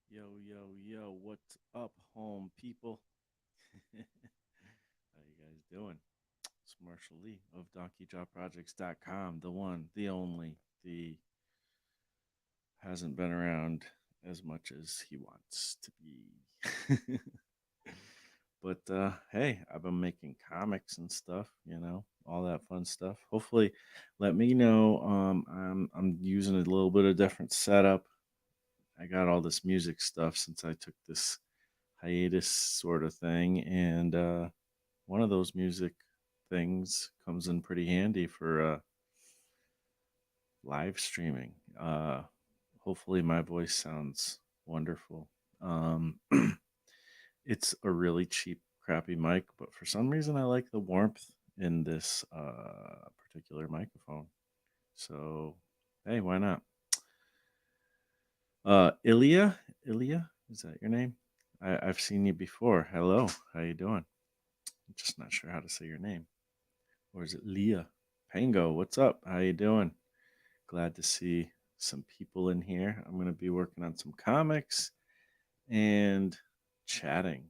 Yo, yo, yo, what's up, home people? How you guys doing? It's Marshall Lee of DonkeyJawProjects.com, the one, the only, the hasn't been around as much as he wants to be. But hey, I've been making comics and stuff, all that fun stuff. Hopefully, let me know. I'm using a little bit of different setup. I got all this music stuff since I took this hiatus sort of thing, and one of those music things comes in pretty handy for live streaming. Hopefully, my voice sounds wonderful. Um, it's a really cheap, crappy mic, but for some reason, I like the warmth in this particular microphone. So, hey, why not? Ilya, is that your name? I've seen you before. Hello, how you doing? I'm just not sure how to say your name. Or is it Leah? Pango, what's up? How you doing? Glad to see some people in here. I'm going to be working on some comics and chatting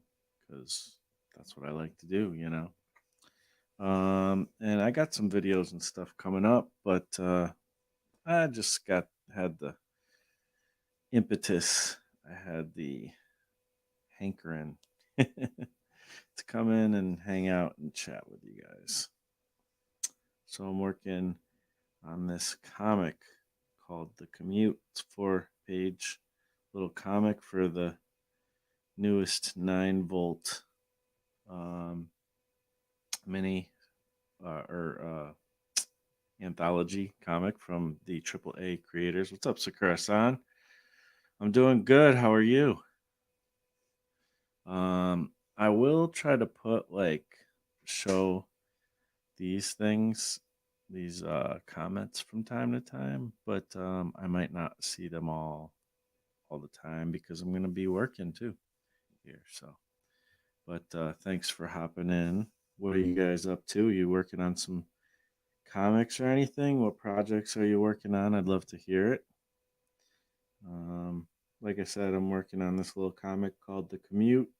because that's what I like to do. And I got some videos and stuff coming up, but I just had the impetus. I had the hankering to come in and hang out and chat with you guys. So I'm working on this comic called The Commute. It's 4-page little comic for the newest 9-volt um, mini or anthology comic from the AAA creators. What's up, Sakura-san? I'm doing good. How are you? I will try to put show these things, these comments from time to time, but I might not see them all the time because I'm going to be working too here. So, but thanks for hopping in. What are you guys up to? You working on some comics or anything? What projects are you working on? I'd love to hear it. Um, like I said, I'm working on this little comic called The Commute,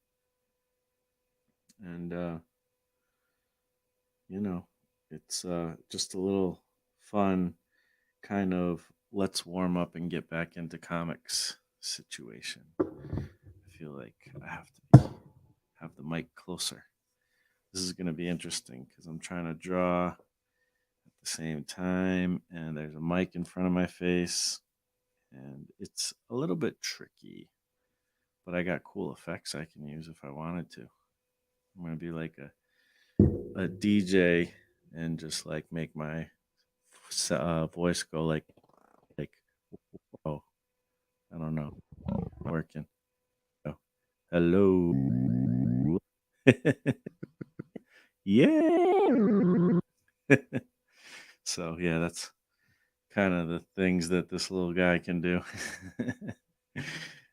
and you know, it's just a little fun kind of let's warm up and get back into comics situation. I feel like I have the mic closer. This is going to be interesting because I'm trying to draw at the same time, and there's a mic in front of my face, and it's a little bit tricky, but I got cool effects I can use if I wanted to. I'm going to be like a DJ and just like make my voice go like oh, I don't know, working. Oh, hello. Yeah. So yeah, that's kind of the things that this little guy can do.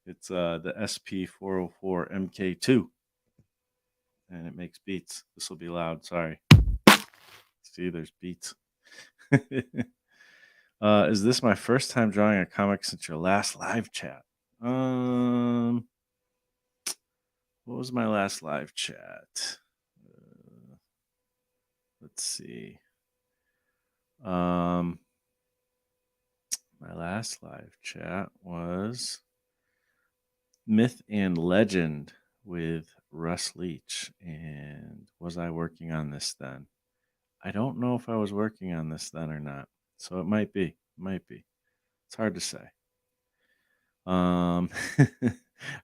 It's the SP404 MK2, and it makes beats. This will be loud. Sorry. See, there's beats. Is this my first time drawing a comic since your last live chat? Um, what was my last live chat? Uh, let's see. Um, my last live chat was Myth and Legend with Russ Leach. And was I working on this then? I don't know if I was working on this then or not. So it might be. Might be. It's hard to say. Um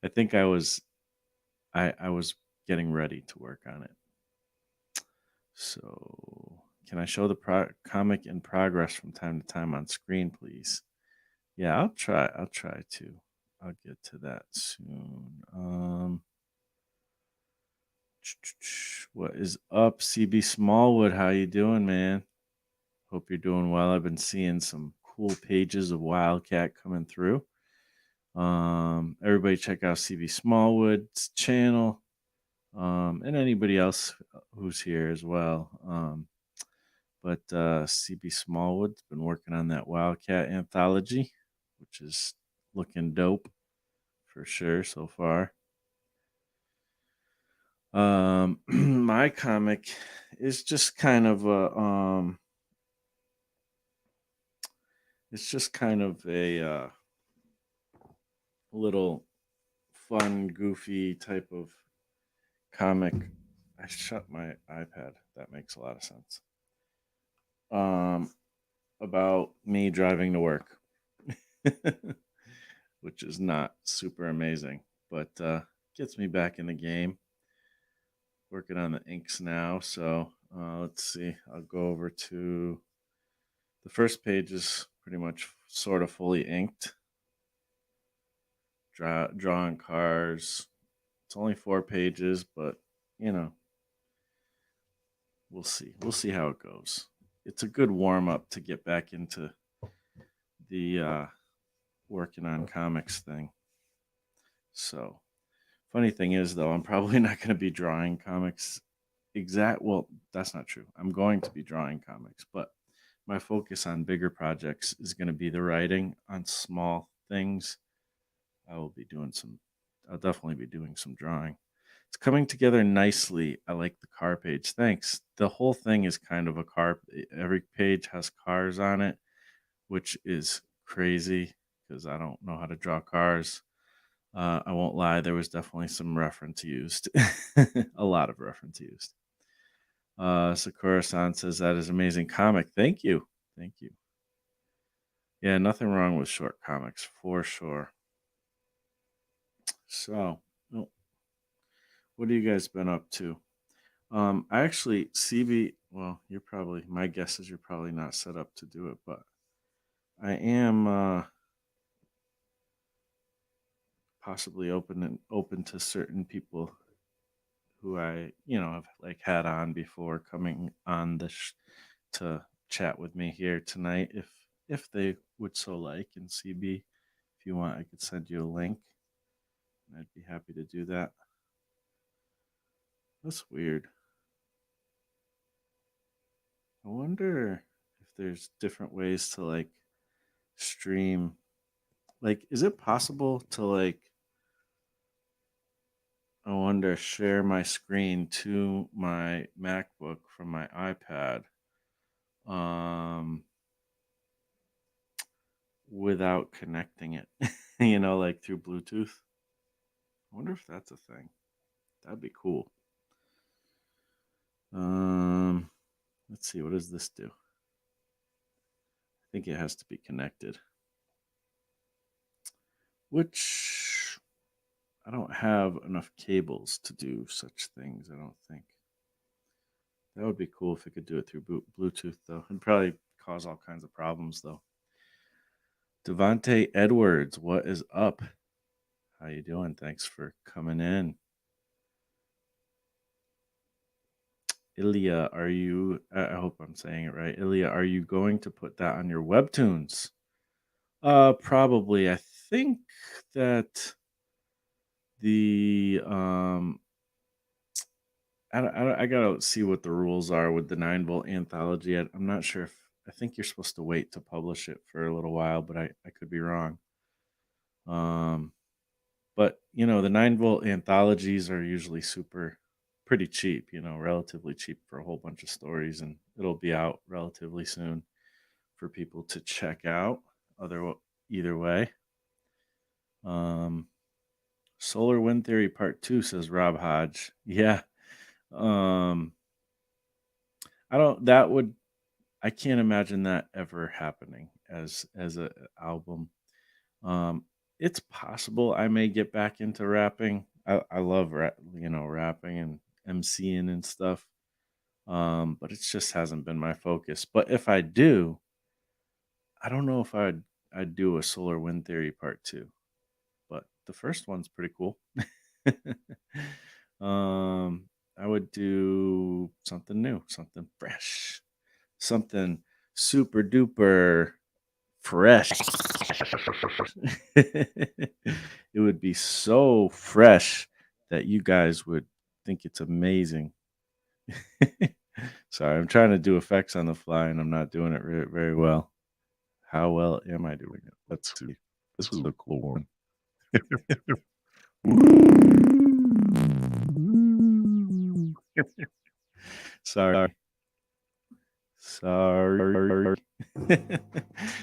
I think I was getting ready to work on it. So can I show the comic in progress from time to time on screen, please? Yeah, I'll try to. I'll get to that soon. What is up, CB Smallwood? How you doing, man? Hope you're doing well. I've been seeing some cool pages of Wildcat coming through. Everybody check out CB Smallwood's channel, and anybody else who's here as well. But CB Smallwood's been working on that Wildcat anthology, which is looking dope. for sure so far. My comic is just kind of a it's just kind of a little fun, goofy type of comic. I shut my iPad. That makes a lot of sense. Um, about me driving to work, which is not super amazing, but gets me back in the game. Working on the inks now, so let's see. I'll go over to the first page is pretty much sort of fully inked. Drawing cars. It's only 4 pages, but you know, we'll see. We'll see how it goes. It's a good warm up to get back into the working on comics thing. So, funny thing is, though, I'm probably not going to be drawing comics well, that's not true. I'm going to be drawing comics, but my focus on bigger projects is going to be the writing on small things. I'll definitely be doing some drawing. It's coming together nicely. I like the car page. Thanks. The whole thing is kind of a car. Every page has cars on it, which is crazy because I don't know how to draw cars. I won't lie. There was definitely some reference used, a lot of reference used. Sakura-san says that is amazing comic. Thank you. Thank you. Yeah, nothing wrong with short comics for sure. So, what have you guys been up to? I actually, CB, well, my guess is you're probably not set up to do it, but I am possibly open to certain people who I, have like had on before coming on to chat with me here tonight if they would so like. And CB, if you want, I could send you a link. I'd be happy to do that. That's weird. I wonder if there's different ways to like stream. Like, is it possible to like, I wonder, share my screen to my MacBook from my iPad without connecting it, like through Bluetooth? I wonder if that's a thing. That'd be cool. Let's see, what does this do? I think it has to be connected. Which I don't have enough cables to do such things, I don't think. That would be cool if it could do it through Bluetooth, though. It'd probably cause all kinds of problems, though. Devonte Edwards, what is up? How you doing? Thanks for coming in. Ilya, are you? I hope I'm saying it right. Ilya, are you going to put that on your webtoons? Probably. I think that the I gotta see what the rules are with the 9-volt anthology. I'm not sure if I think you're supposed to wait to publish it for a little while, but I could be wrong. But the 9-volt anthologies are usually pretty cheap, relatively cheap for a whole bunch of stories, and it'll be out relatively soon for people to check out. Either way. Solar Wind Theory Part 2, says Rob Hodge. Yeah. I can't imagine that ever happening as a album. It's possible I may get back into rapping. I love rapping and MCing and stuff. But it just hasn't been my focus. But if I do, I don't know if I'd do a Solar Wind Theory Part 2. But the first one's pretty cool. I would do something new, something fresh, something super duper fresh. It would be so fresh that you guys would think it's amazing. Sorry, I'm trying to do effects on the fly and I'm not doing it very well. How well am I doing it? Let's see. This is a cool one. Sorry. Sorry.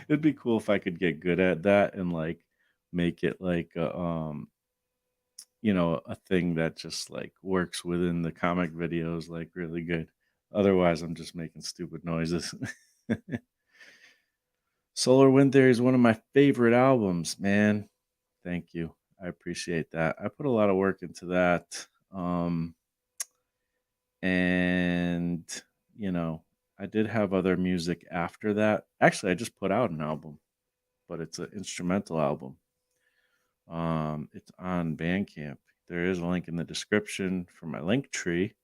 It'd be cool if I could get good at that and like make it like a thing that just like works within the comic videos like really good. Otherwise, I'm just making stupid noises. Solar Wind Theory is one of my favorite albums, man. Thank you. I appreciate that. I put a lot of work into that. And, you know, I did have other music after that. Actually, I just put out an album, but it's an instrumental album. It's on Bandcamp. There is a link in the description for my link tree.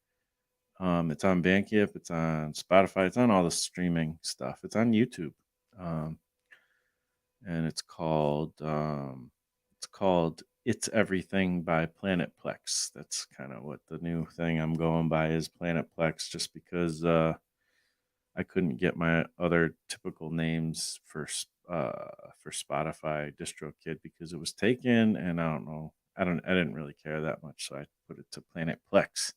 It's on Bandcamp, it's on Spotify, it's on all the streaming stuff. It's on YouTube. Um, and it's called It's Everything by Planetplex. That's kind of what the new thing I'm going by is, Planetplex, just because I couldn't get my other typical names for Spotify DistroKid because it was taken, and I don't know. I didn't really care that much, so I put it to Planetplex.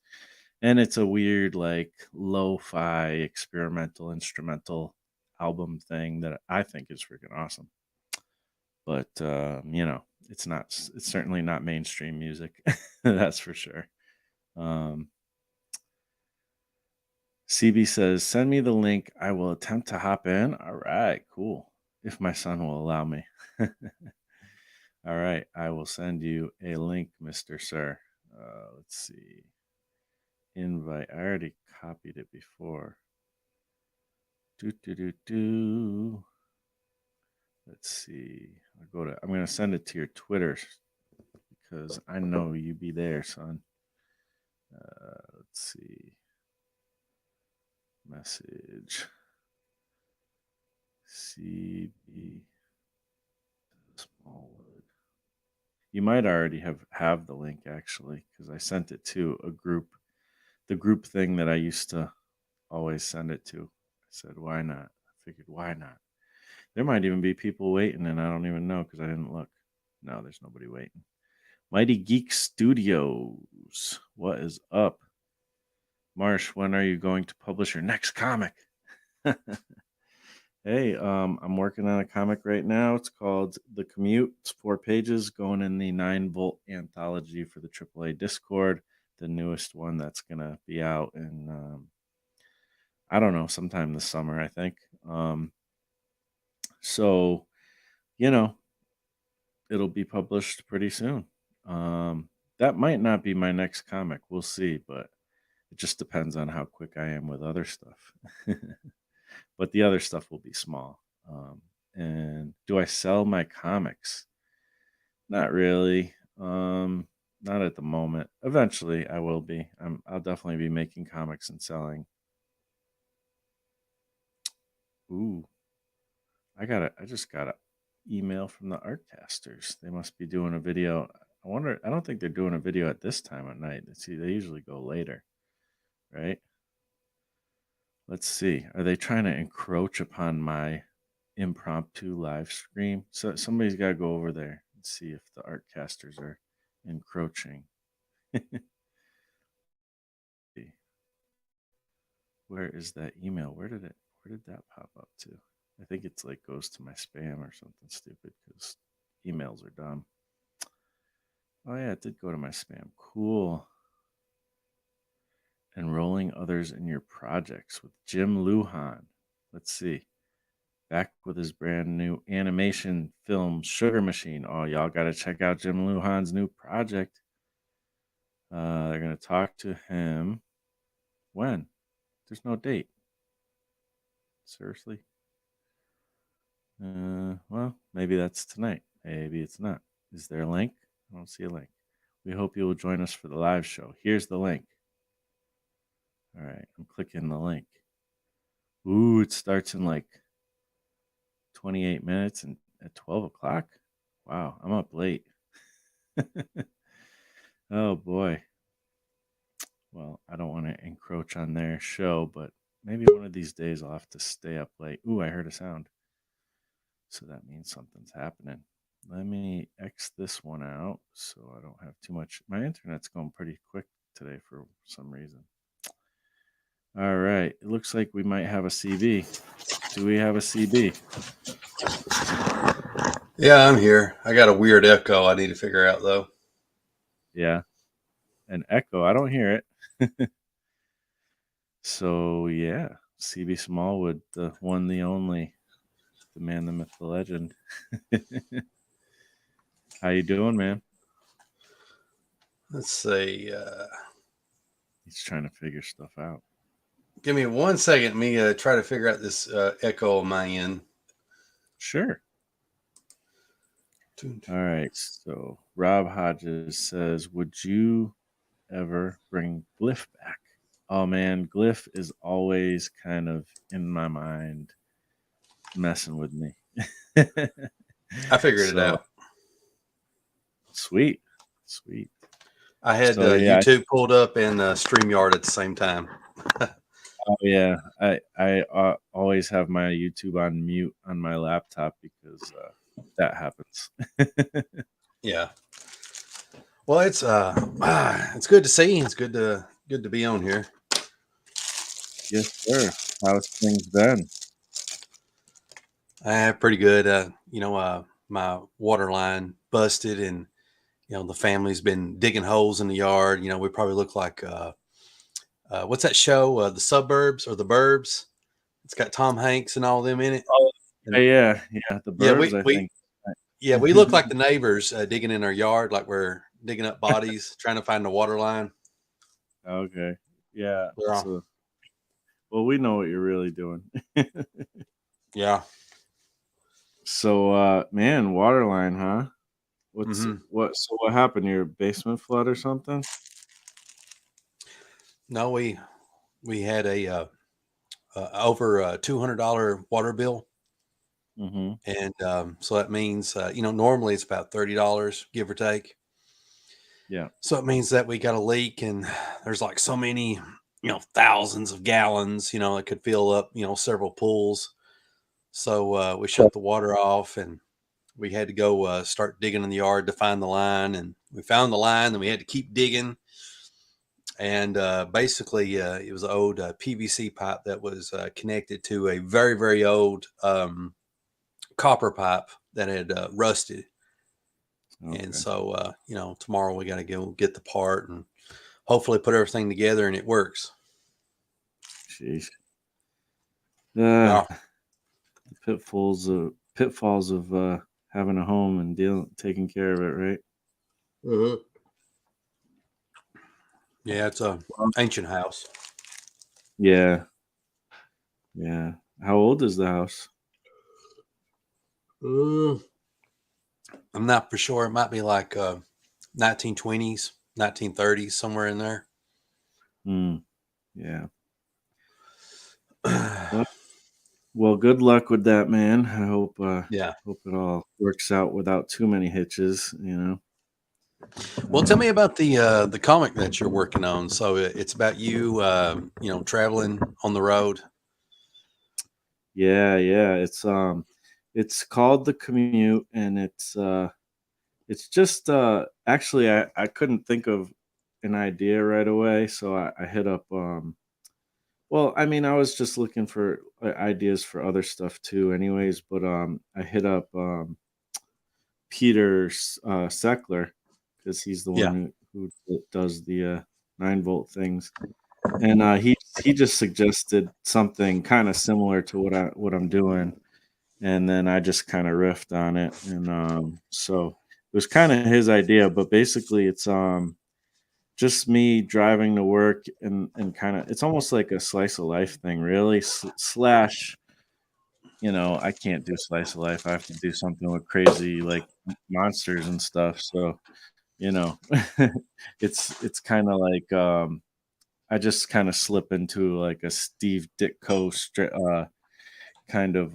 And it's a weird, like, lo-fi experimental instrumental album thing that I think is freaking awesome. But it's certainly not mainstream music. That's for sure. Um, CB says, send me the link. I will attempt to hop in. All right, cool. If my son will allow me. All right, I will send you a link, Mr. Sir. Let's see. Invite. I already copied it before. Let's see. I'm gonna send it to your Twitter because I know you be there, son. Let's see. Message. CB Smallwood. You might already have the link actually, because I sent it to the group thing that I used to always send it to. I said, why not? I figured, why not? There might even be people waiting, and I don't even know because I didn't look. No, there's nobody waiting. Mighty Geek Studios. What is up? Marsh, when are you going to publish your next comic? Hey, I'm working on a comic right now. It's called The Commute. It's 4 pages going in the 9-volt anthology for the AAA Discord, the newest one that's going to be out in, I don't know, sometime this summer, I think. So, you know, it'll be published pretty soon. That might not be my next comic. We'll see, but it just depends on how quick I am with other stuff. But the other stuff will be small. And do I sell my comics? Not really. Not at the moment. Eventually, I will be. I'll definitely be making comics and selling. Ooh, I just got an email from the Artcasters. They must be doing a video. I wonder. I don't think they're doing a video at this time of night. See, they usually go later, right? Let's see. Are they trying to encroach upon my impromptu live stream? So somebody's got to go over there and see if the Artcasters are encroaching. Where is that email? Where did that pop up to? I think it's like goes to my spam or something stupid because emails are dumb. Oh yeah, it did go to my spam. Cool. Enrolling others in your projects with Jim Lujan. Let's see. Back with his brand new animation film Sugar Machine. Oh, y'all got to check out Jim Lujan's new project. They're going to talk to him. When? There's no date. Seriously? Well, maybe that's tonight. Maybe it's not. Is there a link? I don't see a link. We hope you will join us for the live show. Here's the link. All right, I'm clicking the link. Ooh, it starts in like 28 minutes and at 12 o'clock. Wow, I'm up late. Oh boy. Well, I don't want to encroach on their show, but maybe one of these days I'll have to stay up late. Ooh, I heard a sound. So that means something's happening. let me X this one out so I don't have too much. My internet's going pretty quick today for some reason. All right. It looks like we might have a CB. Do we have a CB? Yeah, I'm here. I got a weird echo I need to figure out, though. Yeah. An echo. I don't hear it. So, yeah. CB Smallwood, the one, the only, the man, the myth, the legend. How you doing, man? Let's see. He's trying to figure stuff out. Give me 1 second. Let me try to figure out this echo on my end. Sure. All right. So Rob Hodges says, would you ever bring Glyph back? Oh man, Glyph is always kind of in my mind, messing with me. I figured it out. Sweet. I had YouTube pulled up and StreamYard at the same time. Oh yeah, I always have my YouTube on mute on my laptop because that happens. Yeah. Well, it's good to see. It's good to be on here. Yes, sir. How's things been? Pretty good. My water line busted, and the family's been digging holes in the yard. We probably look like what's that show? The Suburbs or the Burbs? It's got Tom Hanks and all them in it. Oh, yeah, the Burbs. I think. Yeah, we look like the neighbors digging in our yard, like we're digging up bodies, trying to find the water line. Okay. Yeah. So, well, we know what you're really doing. Yeah. So, man, water line, huh? What? So, what happened? Your basement flood or something? No, we had a over $200 water bill. Mm-hmm. And so that means, normally it's about $30, give or take. Yeah. So it means that we got a leak, and there's like so many, thousands of gallons, it could fill up, several pools. So we shut the water off, and we had to go start digging in the yard to find the line. And we found the line, and we had to keep digging. And basically, it was an old PVC pipe that was connected to a very, very old copper pipe that had rusted. Okay. And so, tomorrow we got to go get the part and hopefully put everything together and it works. Jeez. The pitfalls of having a home and taking care of it, right? Mm-hmm. Yeah, it's an ancient house. Yeah. How old is the house? I'm not for sure. It might be like 1920s, 1930s, somewhere in there. Yeah. Well, good luck with that, man. I hope hope it all works out without too many hitches, Well, tell me about the comic that you're working on. So it's about you, traveling on the road. Yeah. It's called The Commute, and it's just actually I couldn't think of an idea right away, so I hit up well, I mean, I was just looking for ideas for other stuff too anyways, but I hit up Peter Seckler, because he's the one who does the 9-volt things, and he just suggested something kind of similar to what I'm doing, and then I just kind of riffed on it, and so it was kind of his idea, but basically it's just me driving to work, and kind of it's almost like a slice of life thing, really, slash I can't do slice of life. I have to do something with crazy like monsters and stuff. So, it's kind of like I just kind of slip into like a Steve Ditko kind of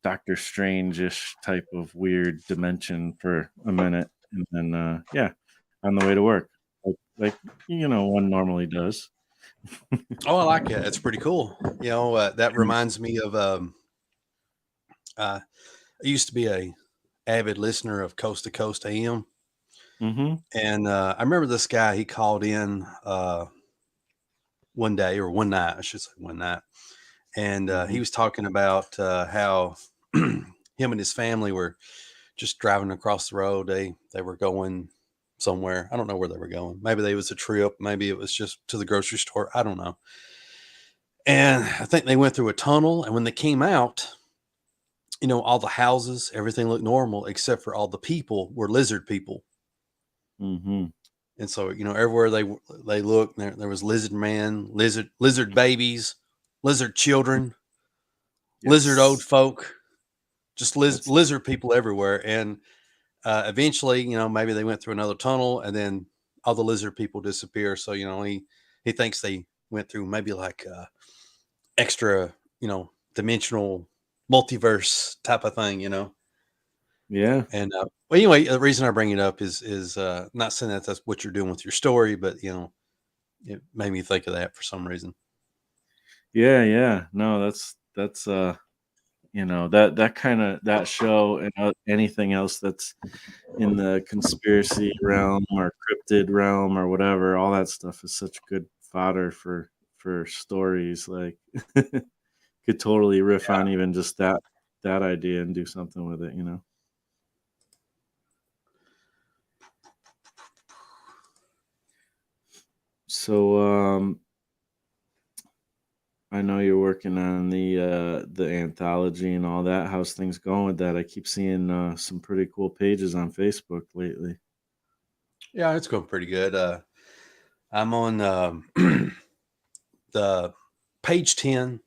Doctor Strange-ish type of weird dimension for a minute, and then on the way to work, like one normally does. Oh, I like it. It's pretty cool. That reminds me of I used to be a avid listener of Coast to Coast AM. Mm-hmm. And I remember this guy, he called in one day, or one night, I should say one night. And he Mm-hmm. was talking about how him and his family were just driving across the road. They were going somewhere. I don't know where they were going. Maybe it was a trip. Maybe it was just to the grocery store. I don't know. And I think they went through a tunnel. And when they came out, all the houses, everything looked normal, except for all the people were lizard people. Mm-hmm. And so, everywhere they looked, there was lizard man, lizard babies, lizard children, lizard old Yes. folk, just That's lizard people everywhere. And eventually, maybe they went through another tunnel, and then all the lizard people disappear. So, he thinks they went through maybe like extra, dimensional multiverse type of thing, yeah. And well, anyway, the reason I bring it up is not saying that that's what you're doing with your story, but it made me think of that for some reason. Yeah, yeah. No, that's that kind of that show and anything else that's in the conspiracy realm or cryptid realm or whatever, all that stuff is such good fodder for stories. Like could totally riff on even just that idea and do something with it. So I know you're working on the anthology and all that. How's things going with that? I keep seeing some pretty cool pages on Facebook lately. Yeah, it's going pretty good. I'm on the page 10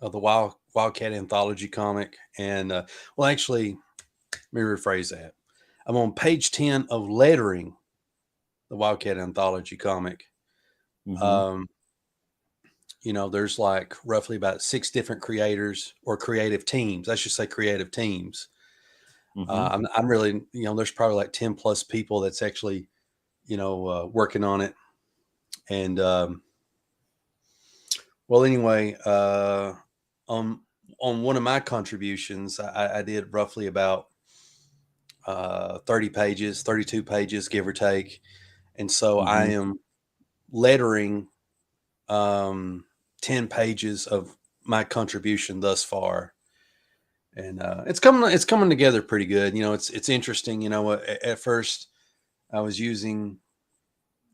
of the Wildcat Anthology comic, and well, actually, let me rephrase that. I'm on page 10 of lettering the Wildcat Anthology comic. Mm-hmm. Um, there's like roughly about 6 different creators or creative teams. I should say creative teams. Mm-hmm. I'm really, there's probably like 10 plus people that's actually, working on it. And, well, anyway, on one of my contributions, I did roughly about 30 pages, 32 pages, give or take. And so I Mm-hmm. am lettering 10 pages of my contribution thus far. And it's coming together pretty good. It's interesting. At first I was using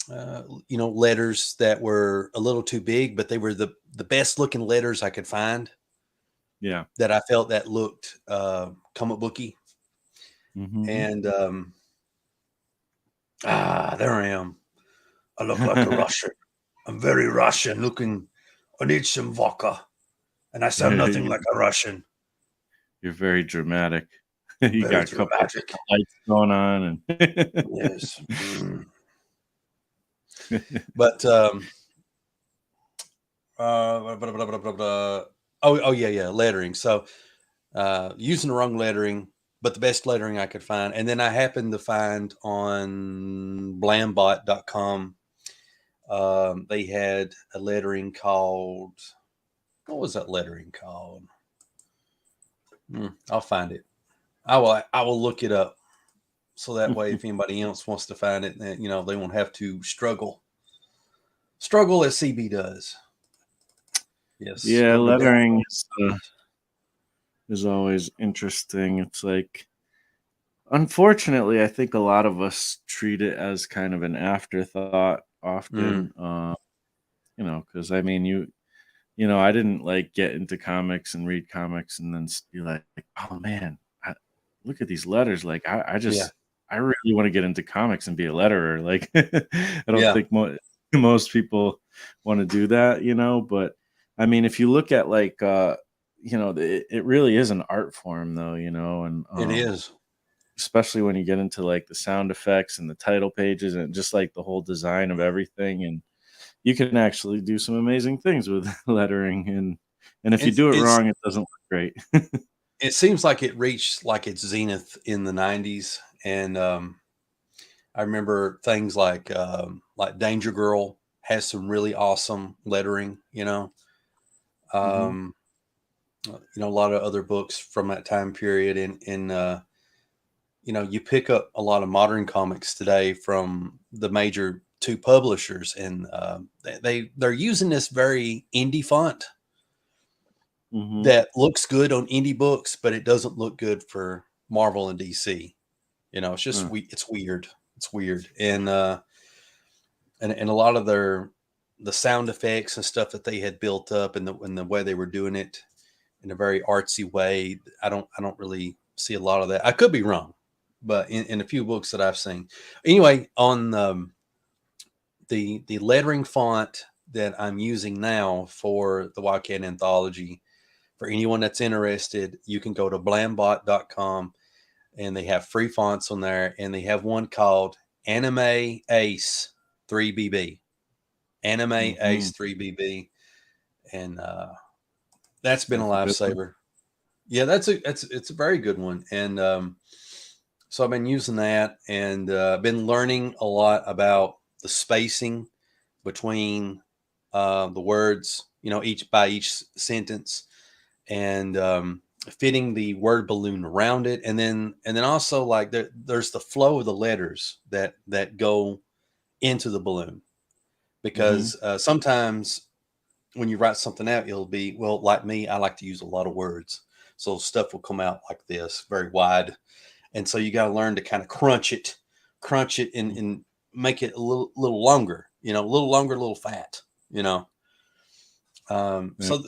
letters that were a little too big, but they were the best looking letters I could find Yeah. that I felt that looked comic booky. Mm-hmm. And there I am. I look like a Russian. I'm very Russian looking. I need some vodka, and I sound nothing like a Russian. You're very dramatic. I'm You very got a couple of dramatic. lights going on and Yes. But blah, blah, blah, blah, blah, blah. Oh yeah, lettering. So using the wrong lettering, but the best lettering I could find. And then I happened to find on blambot.com, they had a lettering called, what was that lettering called? I'll find it. I will look it up. So that way, if anybody else wants to find it, they won't have to struggle as CB does. Yes. yeah, Let me lettering download. is always interesting. It's like, unfortunately, I think a lot of us treat it as kind of an afterthought often. Because I mean, I didn't like get into comics and read comics and then be like, oh man, look at these letters. Like, Yeah. I really want to get into comics and be a letterer. Like, I don't Yeah. think most people want to do that, but I mean, if you look at like, it really is an art form though, and It is. especially when you get into like the sound effects and the title pages and just like the whole design of everything, and you can actually do some amazing things with lettering, and if you It's do it it's wrong it doesn't look great. it seems like it reached like its zenith in the 90s. And I remember things like Danger Girl has some really awesome lettering. Hmm. A lot of other books from that time period in you pick up a lot of modern comics today from the major two publishers, and they're using this very indie font Mm-hmm. that looks good on indie books, but it doesn't look good for Marvel and DC. It's just Huh. it's weird. It's weird, and a lot of the sound effects and stuff that they had built up, and the way they were doing it in a very artsy way, I don't really see a lot of that. I could be wrong, but in a few books that I've seen, anyway, on the lettering font that I'm using now for the Wildcat Anthology. For anyone that's interested, you can go to blambot.com, and they have free fonts on there, and they have one called Anime Ace 3BB. Anime Mm-hmm. Ace 3BB. And that's been a That's a good one. lifesaver. Yeah, it's a very good one. And so I've been using that, and been learning a lot about the spacing between the words, each sentence, and fitting the word balloon around it, and then also like there's the flow of the letters that go into the balloon, Mm-hmm. because sometimes when you write something out, it'll be, well, like me, I like to use a lot of words, so stuff will come out like this, very wide, and so you got to learn to kind of crunch it, and make it a little longer, a little longer, a little fat, you know. Yeah. So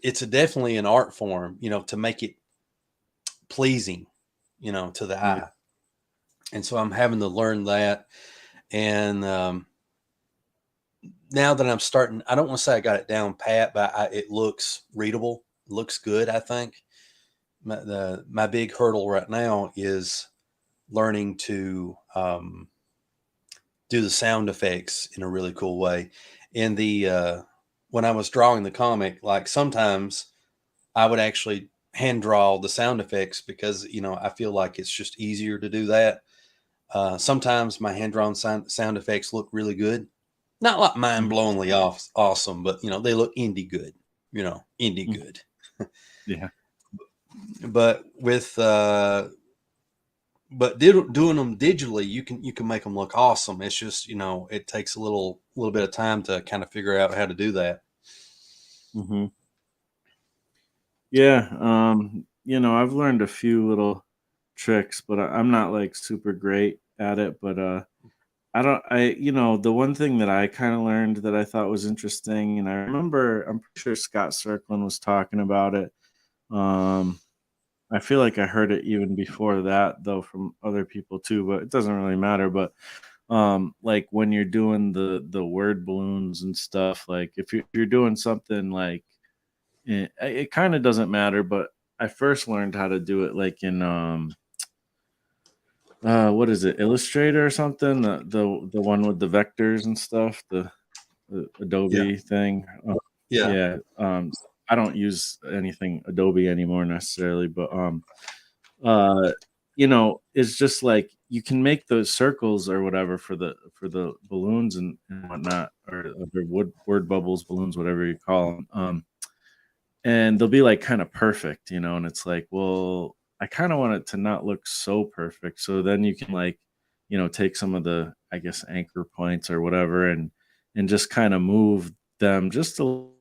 it's definitely an art form, to make it pleasing, to the Yeah. eye. And so I'm having to learn that. And now that I'm starting, I don't want to say I got it down pat, but it looks readable, looks good. I think my big hurdle right now is learning to do the sound effects in a really cool way. In the when I was drawing the comic, like sometimes I would actually hand draw the sound effects, because I feel like it's just easier to do that. Sometimes my hand drawn sound effects look really good, not like mind Mm-hmm. blowingly awesome, but they look indie good. Indie good. Yeah. But doing them digitally, you can make them look awesome. It's just it takes a little bit of time to kind of figure out how to do that. Mm-hmm. Yeah. I've learned a few little tricks, but I'm not like super great at it. But I don't. The one thing that I kind of learned that I thought was interesting, and I remember, I'm pretty sure Scott Circlin was talking about it. Um, I feel like I heard it even before that, though, from other people too. But it doesn't really matter. But like when you're doing the word balloons and stuff, like if you're doing something like, it kind of doesn't matter. But I first learned how to do it like in what is it, Illustrator or something, the one with the vectors and stuff, the Yeah, Adobe thing. yeah, Yeah. I don't use anything Adobe anymore necessarily, but uh it's just like you can make those circles or whatever for the balloons and whatnot, or the word bubbles, balloons, whatever you call them. And they'll be like kind of perfect, and it's like, well, I kind of want it to not look so perfect. So then you can like, take some of the, I guess, anchor points or whatever, and just kind of move them just a little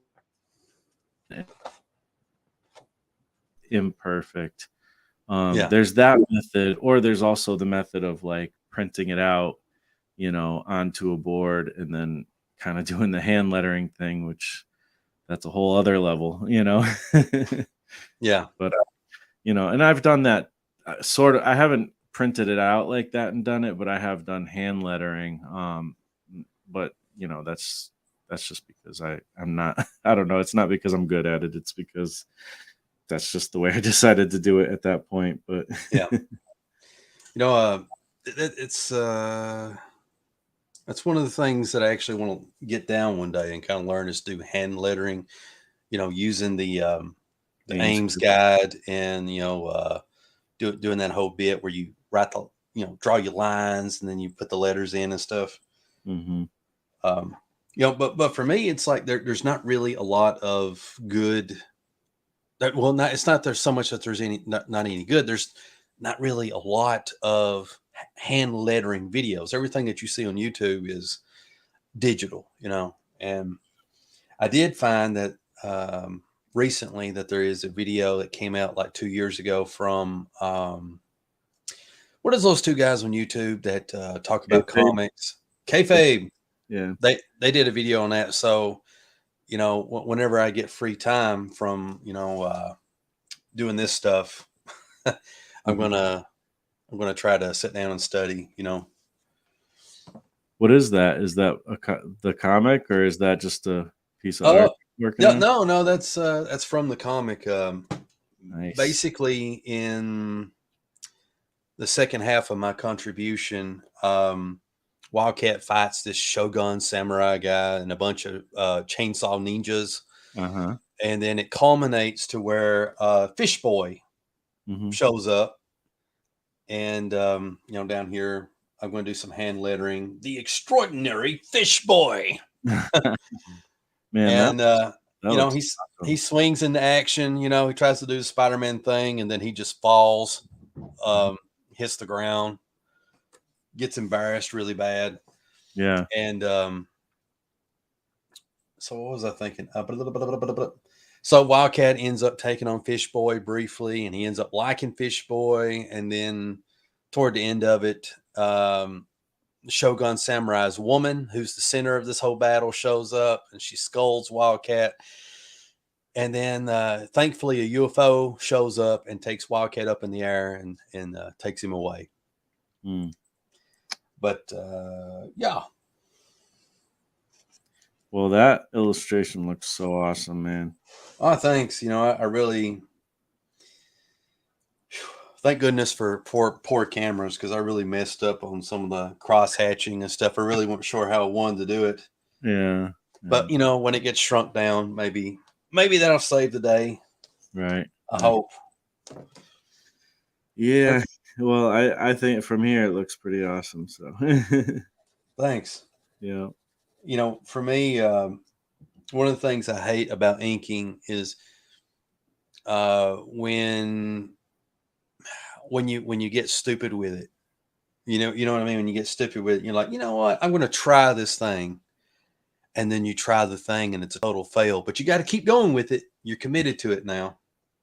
imperfect. yeah, There's that method, or there's also the method of like printing it out, onto a board, and then kind of doing the hand lettering thing, which that's a whole other level. yeah. But and I've done that, sort of. I haven't printed it out like that and done it, but I have done hand lettering. But that's just because I'm not. I don't know. It's not because I'm good at it. It's because that's just the way I decided to do it at that point. But Yeah. You know, it's that's one of the things that I actually want to get down one day and kind of learn, is do hand lettering. Using the Ames Ames group. guide, and doing that whole bit where you write the draw your lines, and then you put the letters in and stuff. Hmm. Um, but for me, it's like there's not really a lot of good. Well, not it's not there's so much that there's not any good. not really a lot of hand lettering videos. Everything that you see on YouTube is digital, and I did find that recently that there is a video that came out like 2 years ago from what is those two guys on YouTube that talk about Kayfabe? comics? Kayfabe. Yeah. They did a video on that. So whenever I get free time from doing this stuff, I'm Mhm. gonna try to sit down and study. What is that? Is that the comic, or is that just a piece of art Oh, you're working yeah, on? no, that's from the comic. Nice. Basically, in the second half of my contribution, Wildcat fights this Shogun samurai guy and a bunch of chainsaw ninjas, Uh-huh. and then it culminates to where Fish Boy Hmm. shows up, and down here I'm going to do some hand lettering. The extraordinary Fish Boy, Man, that and that looks he awesome. swings into action. He tries to do the Spider-Man thing, and then he just falls, Mhm. um, hits the ground, gets embarrassed really bad, Yeah. and so what was I thinking? So Wildcat ends up taking on Fish Boy briefly, and he ends up liking Fish Boy, and then toward the end of it, Shogun Samurai's woman, who's the center of this whole battle, shows up, and she scolds Wildcat. And then, thankfully, a UFO shows up and takes Wildcat up in the air and takes him away. Mm. But yeah, Well, that illustration looks so awesome, man. oh, thanks. I really thank goodness for poor cameras, because I really messed up on some of the cross hatching and stuff. I really wasn't sure how I wanted to do it, Yeah. but And when it gets shrunk down, maybe that'll save the day. right. I Right. hope. Yeah. That's Well, I think from here it looks pretty awesome. So Thanks. yeah. For me, one of the things I hate about inking is when you get stupid with it. You know what I mean. When you get stupid with it, you're like, you know what? I'm going to try this thing, and then you try the thing, and it's a total fail. But you got to keep going with it. You're committed to it now,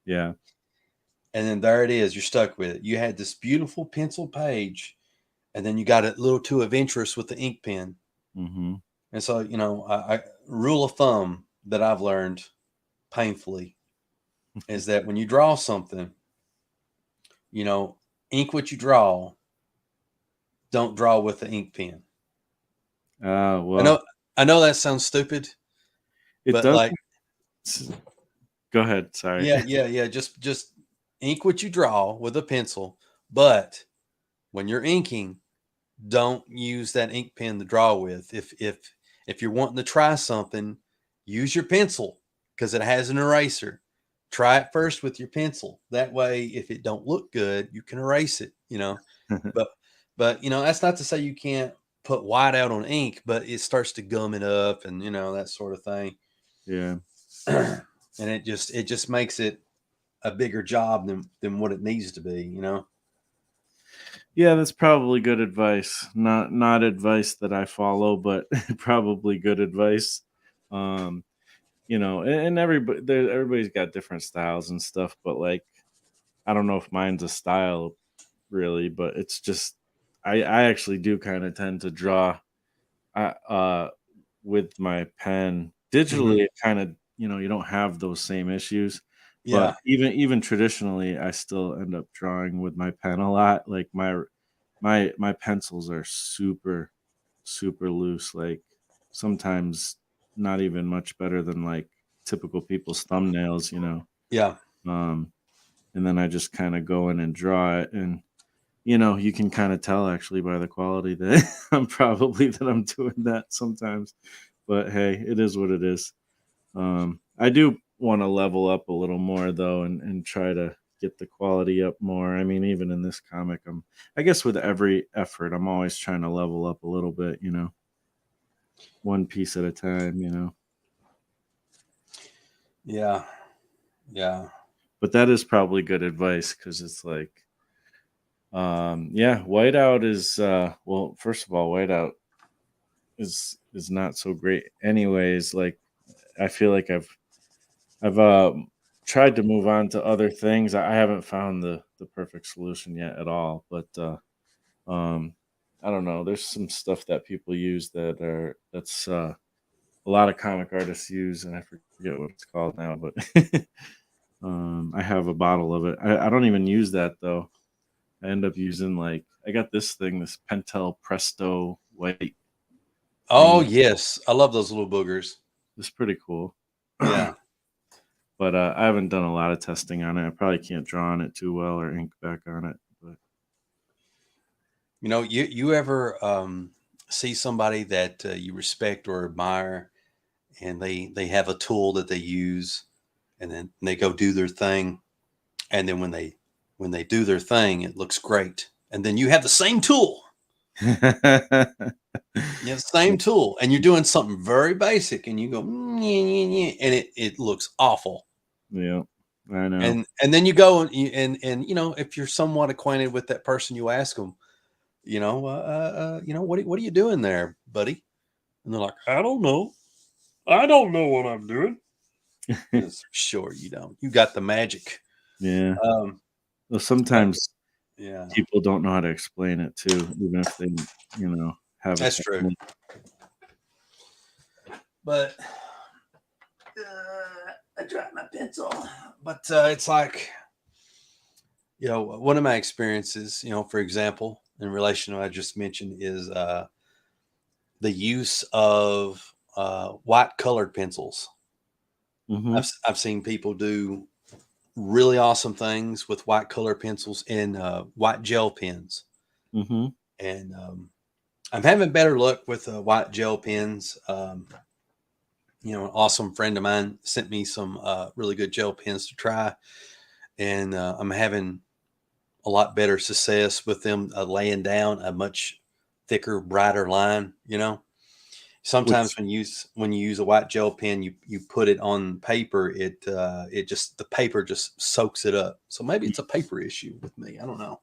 Yeah. and then there it is. You're stuck with it. You had this beautiful pencil page, and then you got a little too adventurous with the ink pen. Mm-hmm. And so, I rule of thumb that I've learned painfully is that when you draw something, you know, ink what you draw. Don't draw with the ink pen. I Well, know, I know that sounds stupid, it but does. like, Go ahead. Sorry. yeah. Just ink what you draw with a pencil. But when you're inking, don't use that ink pen to draw with. If you're wanting to try something, use your pencil because it has an eraser. Try it first with your pencil. That way, if it don't look good, you can erase it. But that's not to say you can't put white out on ink, but it starts to gum it up and that sort of thing. Yeah. And it just makes it a bigger job than what it needs to be. Yeah, that's probably good advice. Not advice that I follow, but probably good advice. Um, and everybody's got different styles and stuff, but like I don't know if mine's a style really, but it's just I actually do kind of tend to draw uh, uh with my pen. Hmm. Digitally it kind of, you don't have those same issues, but Yeah. even traditionally I still end up drawing with my pen a lot. Like my pencils are super super loose, like sometimes not even much better than like typical people's thumbnails. Yeah. um and then I just kind of go in and draw it, and you can kind of tell actually by the quality that I'm doing that sometimes. But hey, it is what it is. I do want to level up a little more though, and try to get the quality up more. I mean, even in this comic, I guess with every effort, I'm always trying to level up a little bit, one piece at a time. Yeah. Yeah. But that is probably good advice because it's like, Yeah, whiteout is well, first of all, whiteout is not so great anyways. Like I feel like I've tried to move on to other things. I haven't found the perfect solution yet at all, but um I don't know. There's some stuff that people use that's a lot of comic artists use, and I forget what it's called now, but I have a bottle of it. I don't even use that though. I end up using like I got this thing, this Pentel Presto white Oh thingy. yes, I love those little boogers. It's pretty cool. Yeah. But I haven't done a lot of testing on it. I probably can't draw on it too well or ink back on it. But You ever see somebody that you respect or admire, and they have a tool that they use, and then they go do their thing, and then when they do their thing, it looks great, and then you have the same tool. You have the same tool, and you're doing something very basic, and you go, and it looks awful. Yeah, I know. And then you go and if you're somewhat acquainted with that person, you ask them, what are you doing there, buddy? And they're like, I don't know. I don't know what I'm doing. Yes, sure, you don't. You got the magic. Yeah. Um, Well, but sometimes yeah, people don't know how to explain it too, even if they, have a that's true. technique. But I dropped my pencil. But it's like, one of my experiences, for example, in relation to what I just mentioned, is the use of white colored pencils. Mm-hmm. I've seen people do really awesome things with white color pencils and white gel pens. Mm-hmm. And I'm having better luck with white gel pens. An awesome friend of mine sent me some really good gel pens to try, and I'm having a lot better success with them laying down a much thicker, brighter line. Sometimes Which when you use a white gel pen, you put it on paper, the paper just soaks it up. So maybe it's a paper issue with me. I don't know.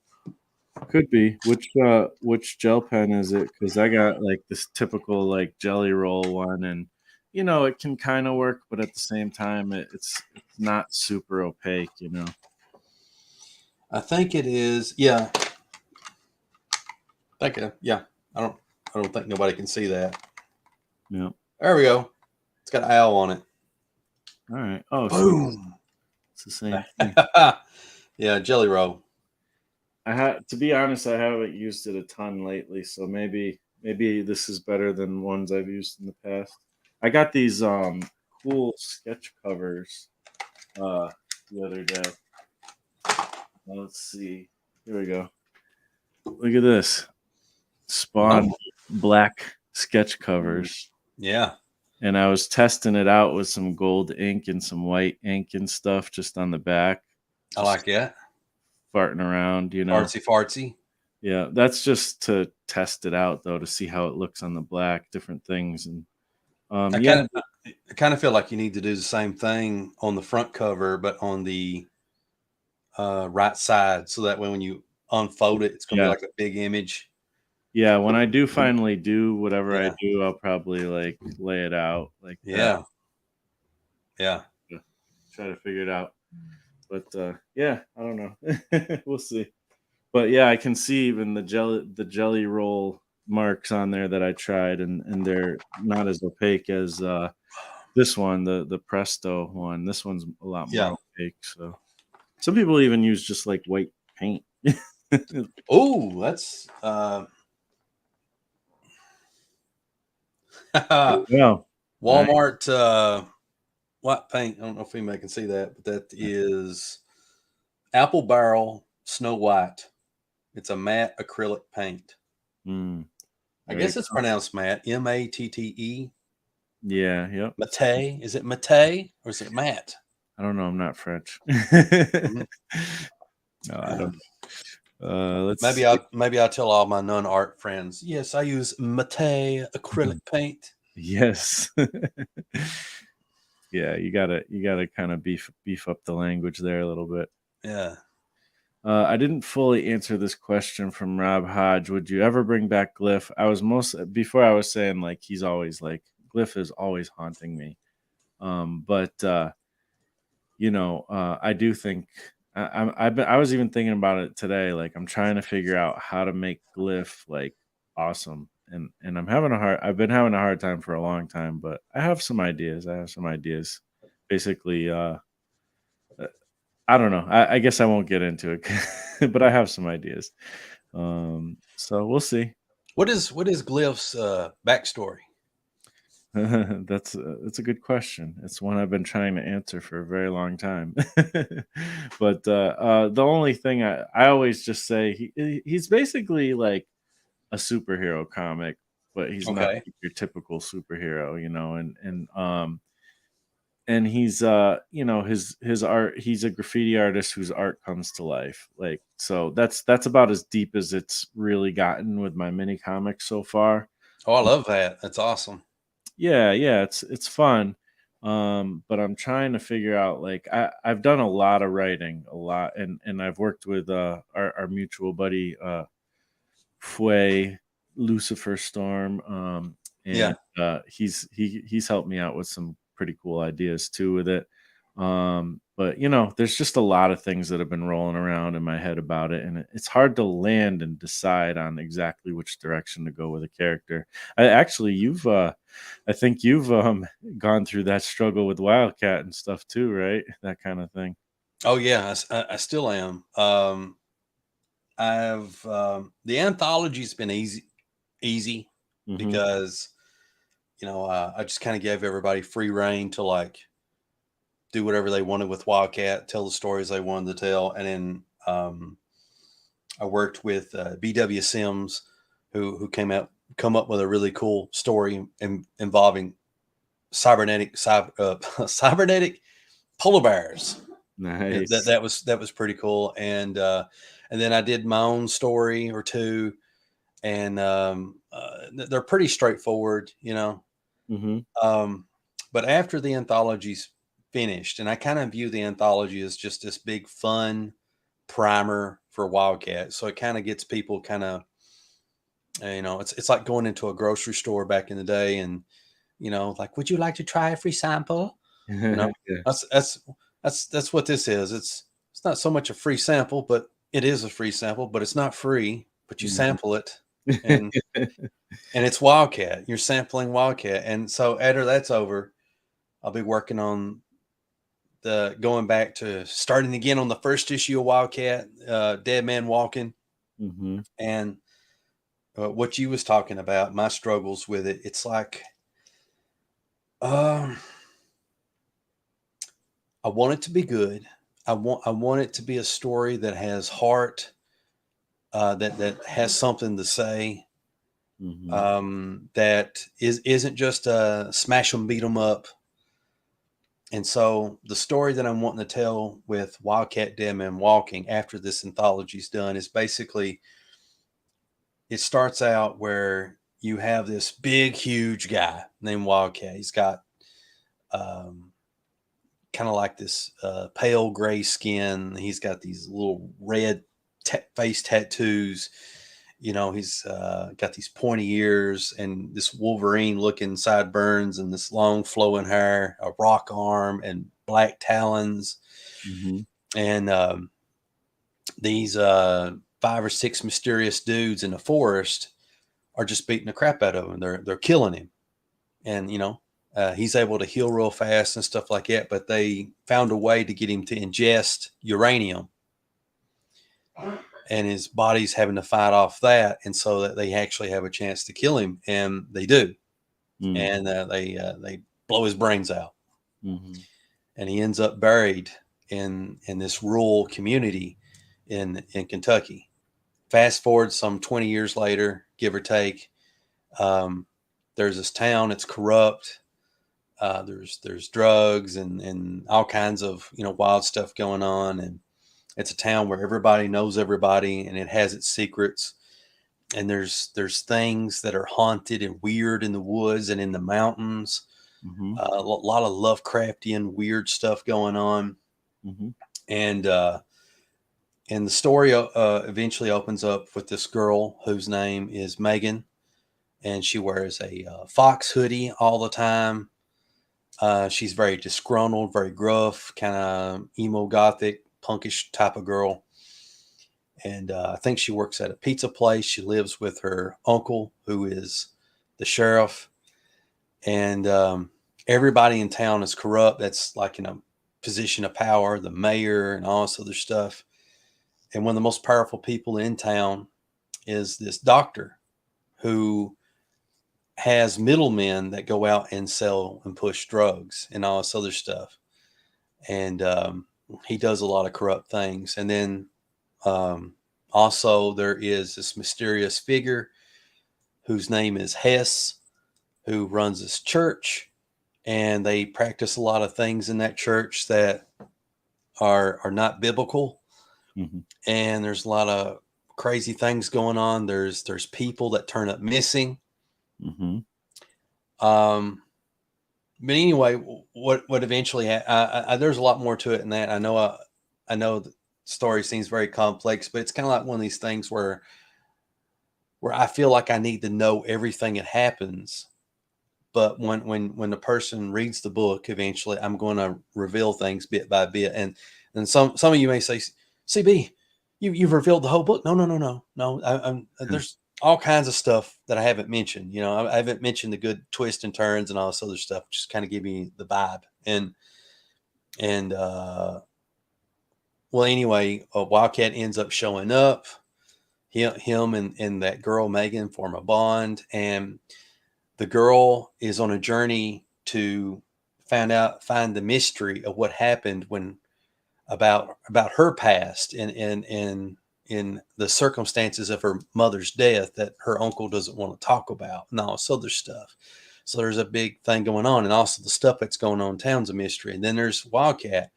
could be. Which gel pen is it? Because I got like this typical like jelly roll one, and it can kind of work, but at the same time, it's not super opaque. I think it is. Yeah. Yeah. I don't. I don't think nobody can see that. Yeah. There we go. It's got an owl on it. All right. Oh, so Boom. it's the same thing. Yeah, jelly roll. To be honest, I haven't used it a ton lately, so maybe this is better than ones I've used in the past. I got these cool sketch covers uh the other day. Let's see. Here we go. Look at this. Spawn Oh, black sketch covers. yeah. And I was testing it out with some gold ink and some white ink and stuff just on the back, I like just that. farting around. Fartsy fartsy. Yeah, that's just to test it out though, to see how it looks on the black, different things. And I yeah, kind of I kind of feel like you need to do the same thing on the front cover, but on the right side, so that way when you unfold it, it's going to be yeah, like a big image. yeah. When I do finally do whatever I Yeah, do, I'll probably like lay it out like that. yeah, yeah. Yeah, try to figure it out. But yeah, I don't know. We'll see. But yeah, I can see even the jelly roll marks on there that I tried, and they're not as opaque as this one, the Presto one. This one's a lot more Yeah. opaque. So some people even use just like white paint. Oh, that's Yeah. Nice. Walmart white paint. I don't know if anybody can see that, but that is Apple Barrel Snow White. It's a matte acrylic paint. Mm, I there you guess it's go. pronounced matte. Matte. Yeah. Yep. Matte. Is it matte or is it matte? I don't know. I'm not French. Mhm. No, I Yeah. don't. Let's see. Maybe I'll tell all my non-art friends. Yes, I use matte acrylic paint. Yes. Yeah, you gotta kind of beef up the language there a little bit. Yeah. I didn't fully answer this question from Rob Hodge. Would you ever bring back Glyph? I was before I was saying like he's always like Glyph is always haunting me. But I do think I was even thinking about it today. Like I'm trying to figure out how to make Glyph like awesome, and I've been having a hard time for a long time, but I have some ideas. Basically, uh, I don't know. I guess I won't get into it, but I have some ideas. So we'll see. What is Glyph's backstory? That's a good question. It's one I've been trying to answer for a very long time. But the only thing I always just say he's basically like a superhero comic, but he's not Okay. like your typical superhero, and he's his art, he's a graffiti artist whose art comes to life. Like so that's about as deep as it's really gotten with my mini comics so far. Oh, I love that. That's awesome. Yeah, it's fun. But I'm trying to figure out like I've done a lot of writing, a lot, and I've worked with our mutual buddy Fue Lucifer Storm. And Yeah. he's helped me out with some pretty cool ideas too with it. But there's just a lot of things that have been rolling around in my head about it, and it's hard to land and decide on exactly which direction to go with a character. I think you've gone through that struggle with Wildcat and stuff too, right? That kind of thing. Oh yeah, I still am. I've the anthology's been easy Mm-hmm. because I just kind of gave everybody free reign to like do whatever they wanted with Wildcat, tell the stories they wanted to tell, and then I worked with BW Sims, who come up with a really cool story involving cybernetic polar bears. Nice. That was pretty cool, and then I did my own story or two, and they're pretty straightforward. Mm-hmm. Um, but after the anthology's finished, and I kind of view the anthology as just this big fun primer for Wildcat, so it kind of gets people kind of it's like going into a grocery store back in the day, and like, would you like to try a free sample? You know, Yeah. that's what this is. It's not so much a free sample, but it is a free sample, but it's not free, but you Mhm. sample it, and it's Wildcat. You're sampling Wildcat. And so after that's over, I'll be working on the going back to starting again on the first issue of Wildcat, Dead Man Walking, Mhm. and what you was talking about, my struggles with it. It's like, um, I want it to be good. I want it to be a story that has heart, that has something to say, Mhm. that isn't just a smash 'em beat 'em up. And so the story that I'm wanting to tell with Wildcat Dead Man Walking after this anthology's done is basically, it starts out where you have this big, huge guy named Wildcat. He's got um, kind of like this pale gray skin. He's got these little red face tattoos. He's got these pointy ears and this Wolverine looking sideburns and this long flowing hair, a rock arm, and black talons. Mhm. And these 5 or 6 mysterious dudes in the forest are just beating the crap out of him. They're killing him, and he's able to heal real fast and stuff like that. But they found a way to get him to ingest uranium, and his body's having to fight off that, and so that they actually have a chance to kill him, and they do, Mm. and they blow his brains out, Mhm. and he ends up buried in this rural community in Kentucky. Fast forward some 20 years later, give or take, um, there's this town. It's corrupt. There's drugs and all kinds of wild stuff going on, and it's a town where everybody knows everybody, and it has its secrets. And there's things that are haunted and weird in the woods and in the mountains. Mhm. A lot of Lovecraftian weird stuff going on, Mhm. and And the story eventually opens up with this girl whose name is Megan, and she wears a fox hoodie all the time. She's very disgruntled, very gruff, kind of emo gothic, punkish type of girl. And I think she works at a pizza place. She lives with her uncle, who is the sheriff. And everybody in town is corrupt. That's like in a position of power, the mayor and all this other stuff. And one of the most powerful people in town is this doctor who has middlemen that go out and sell and push drugs and all this other stuff. And he does a lot of corrupt things. And then also there is this mysterious figure whose name is Hess, who runs this church. And they practice a lot of things in that church that are not biblical. Mm-hmm. And there's a lot of crazy things going on. There's people that turn up missing. Mm-hmm. But anyway, what eventually there's a lot more to it than that. I know the story seems very complex, but it's kind of like one of these things where I feel like I need to know everything that happens. But when the person reads the book, eventually I'm going to reveal things bit by bit. And some of you may say, CB, you've revealed the whole book. No. There's all kinds of stuff that I haven't mentioned. You know, I haven't mentioned the good twists and turns and all this other stuff. Just kind of give me the vibe. And well, anyway, Wildcat ends up showing up. Him and that girl Megan form a bond, and the girl is on a journey to find the mystery of what happened when about her past and in the circumstances of her mother's death that her uncle doesn't want to talk about and all this other stuff. So there's a big thing going on, and also the stuff that's going on in town's a mystery. And then there's Wildcat,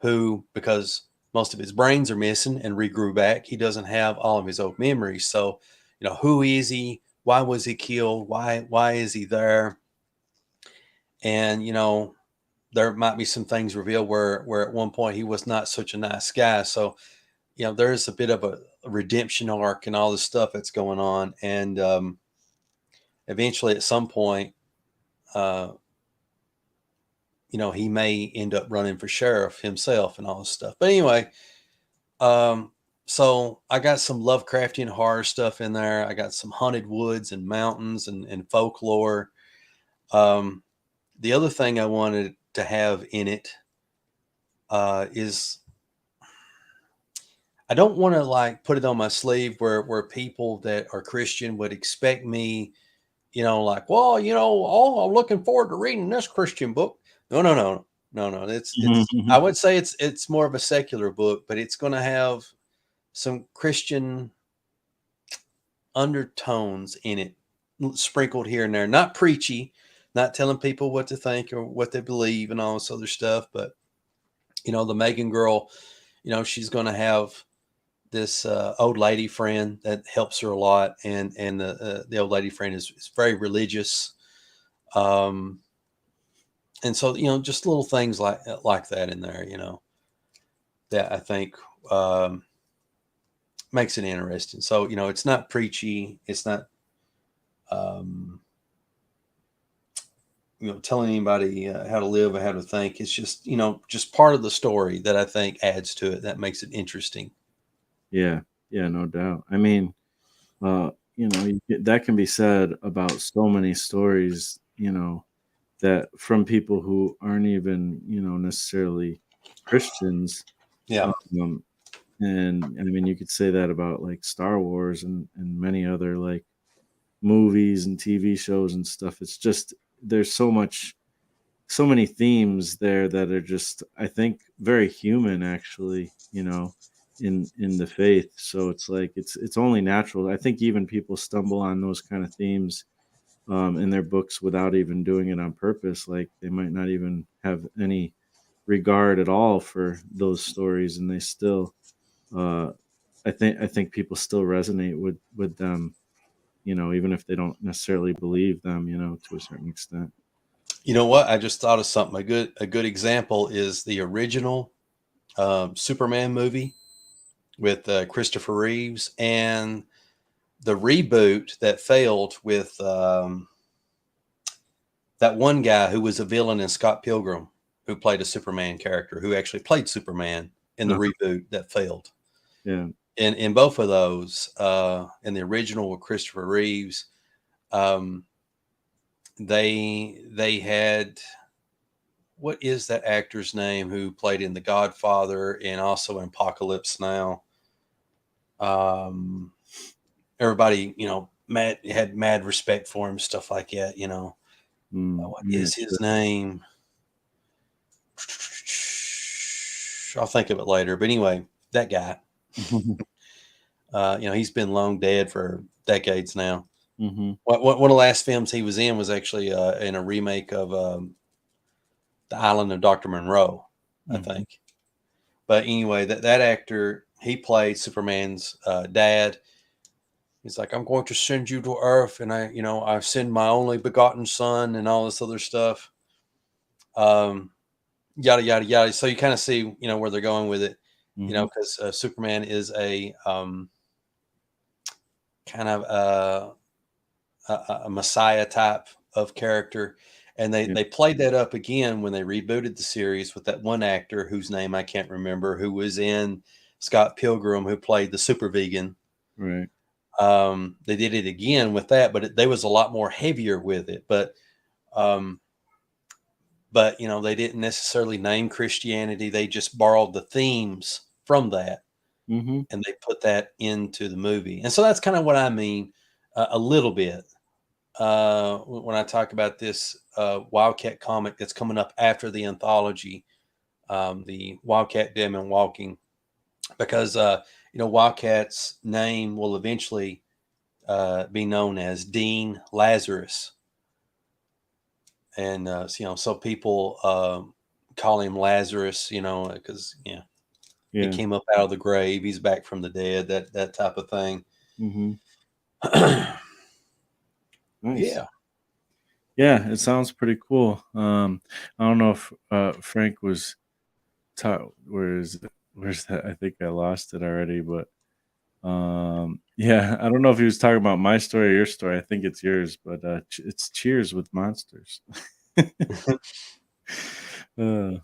who, because most of his brains are missing and regrew back, he doesn't have all of his old memories. So, you know, who is he? Why was he killed? Why is he there? And, you know, there might be some things revealed where at one point he was not such a nice guy. So, you know, there's a bit of a redemption arc and all this stuff that's going on. And eventually at some point, you know, he may end up running for sheriff himself and all this stuff. But anyway, so I got some Lovecraftian horror stuff in there. I got some haunted woods and mountains and folklore. The other thing I wanted to have in it is I don't want to like put it on my sleeve where people that are Christian would expect me, you know, like, well, you know, oh, I'm looking forward to reading this Christian book. No. It's I would say it's more of a secular book, but it's going to have some Christian undertones in it, sprinkled here and there. Not preachy, not telling people what to think or what they believe and all this other stuff. But, you know, the Megan girl, you know, she's going to have this old lady friend that helps her a lot. And the old lady friend is very religious. And so, you know, just little things like that in there, you know, that I think makes it interesting. So, you know, it's not preachy. It's not, you know, telling anybody how to live or how to think. It's just, you know, just part of the story that I think adds to it. That makes it interesting. Yeah, no doubt. I mean, you know, that can be said about so many stories, you know, that from people who aren't even, you know, necessarily Christians. Yeah. And I mean, you could say that about like Star Wars and many other like movies and TV shows and stuff. It's just there's so many themes there that are just, I think, very human actually, you know, in the faith. So it's like it's only natural. I think even people stumble on those kind of themes in their books without even doing it on purpose. Like they might not even have any regard at all for those stories, and they still, I think people still resonate with them, you know, even if they don't necessarily believe them, you know, to a certain extent. You know what? I just thought of something. A good example is the original Superman movie. with Christopher Reeves, and the reboot that failed with that one guy who was a villain in Scott Pilgrim, who played a Superman character, who actually played Superman in the reboot that failed. Yeah. In both of those, in the original with Christopher Reeves, they had, what is that actor's name who played in The Godfather and also in Apocalypse Now? Everybody, had mad respect for him, stuff like that. What is his name? I'll think of it later. But anyway, that guy. He's been long dead for decades now. Mm-hmm. One of the last films he was in was actually in a remake of The Island of Dr. Monroe, I think. But anyway, that actor, he played Superman's dad. He's like, I'm going to send you to Earth, and I send my only begotten son, and all this other stuff. Yada yada yada. So you kind of see, where they're going with it, because Superman is a kind of a messiah type of character, and they played that up again when they rebooted the series with that one actor whose name I can't remember, who was in Scott Pilgrim, who played the super vegan. Right. They did it again with that, but they was a lot more heavier with it. But they didn't necessarily name Christianity. They just borrowed the themes from that, and they put that into the movie. And so that's kind of what I mean a little bit when I talk about this Wildcat comic that's coming up after the anthology, the Wildcat Dead Man Walking, because Wildcat's name will eventually be known as Dean Lazarus, and so people call him Lazarus, because he came up out of the grave, he's back from the dead, that type of thing. Nice. Yeah, it sounds pretty cool. I don't know if Frank was where's that? I think I lost it already, but I don't know if he was talking about my story or your story. I think it's yours, but it's Cheers with monsters. Yeah.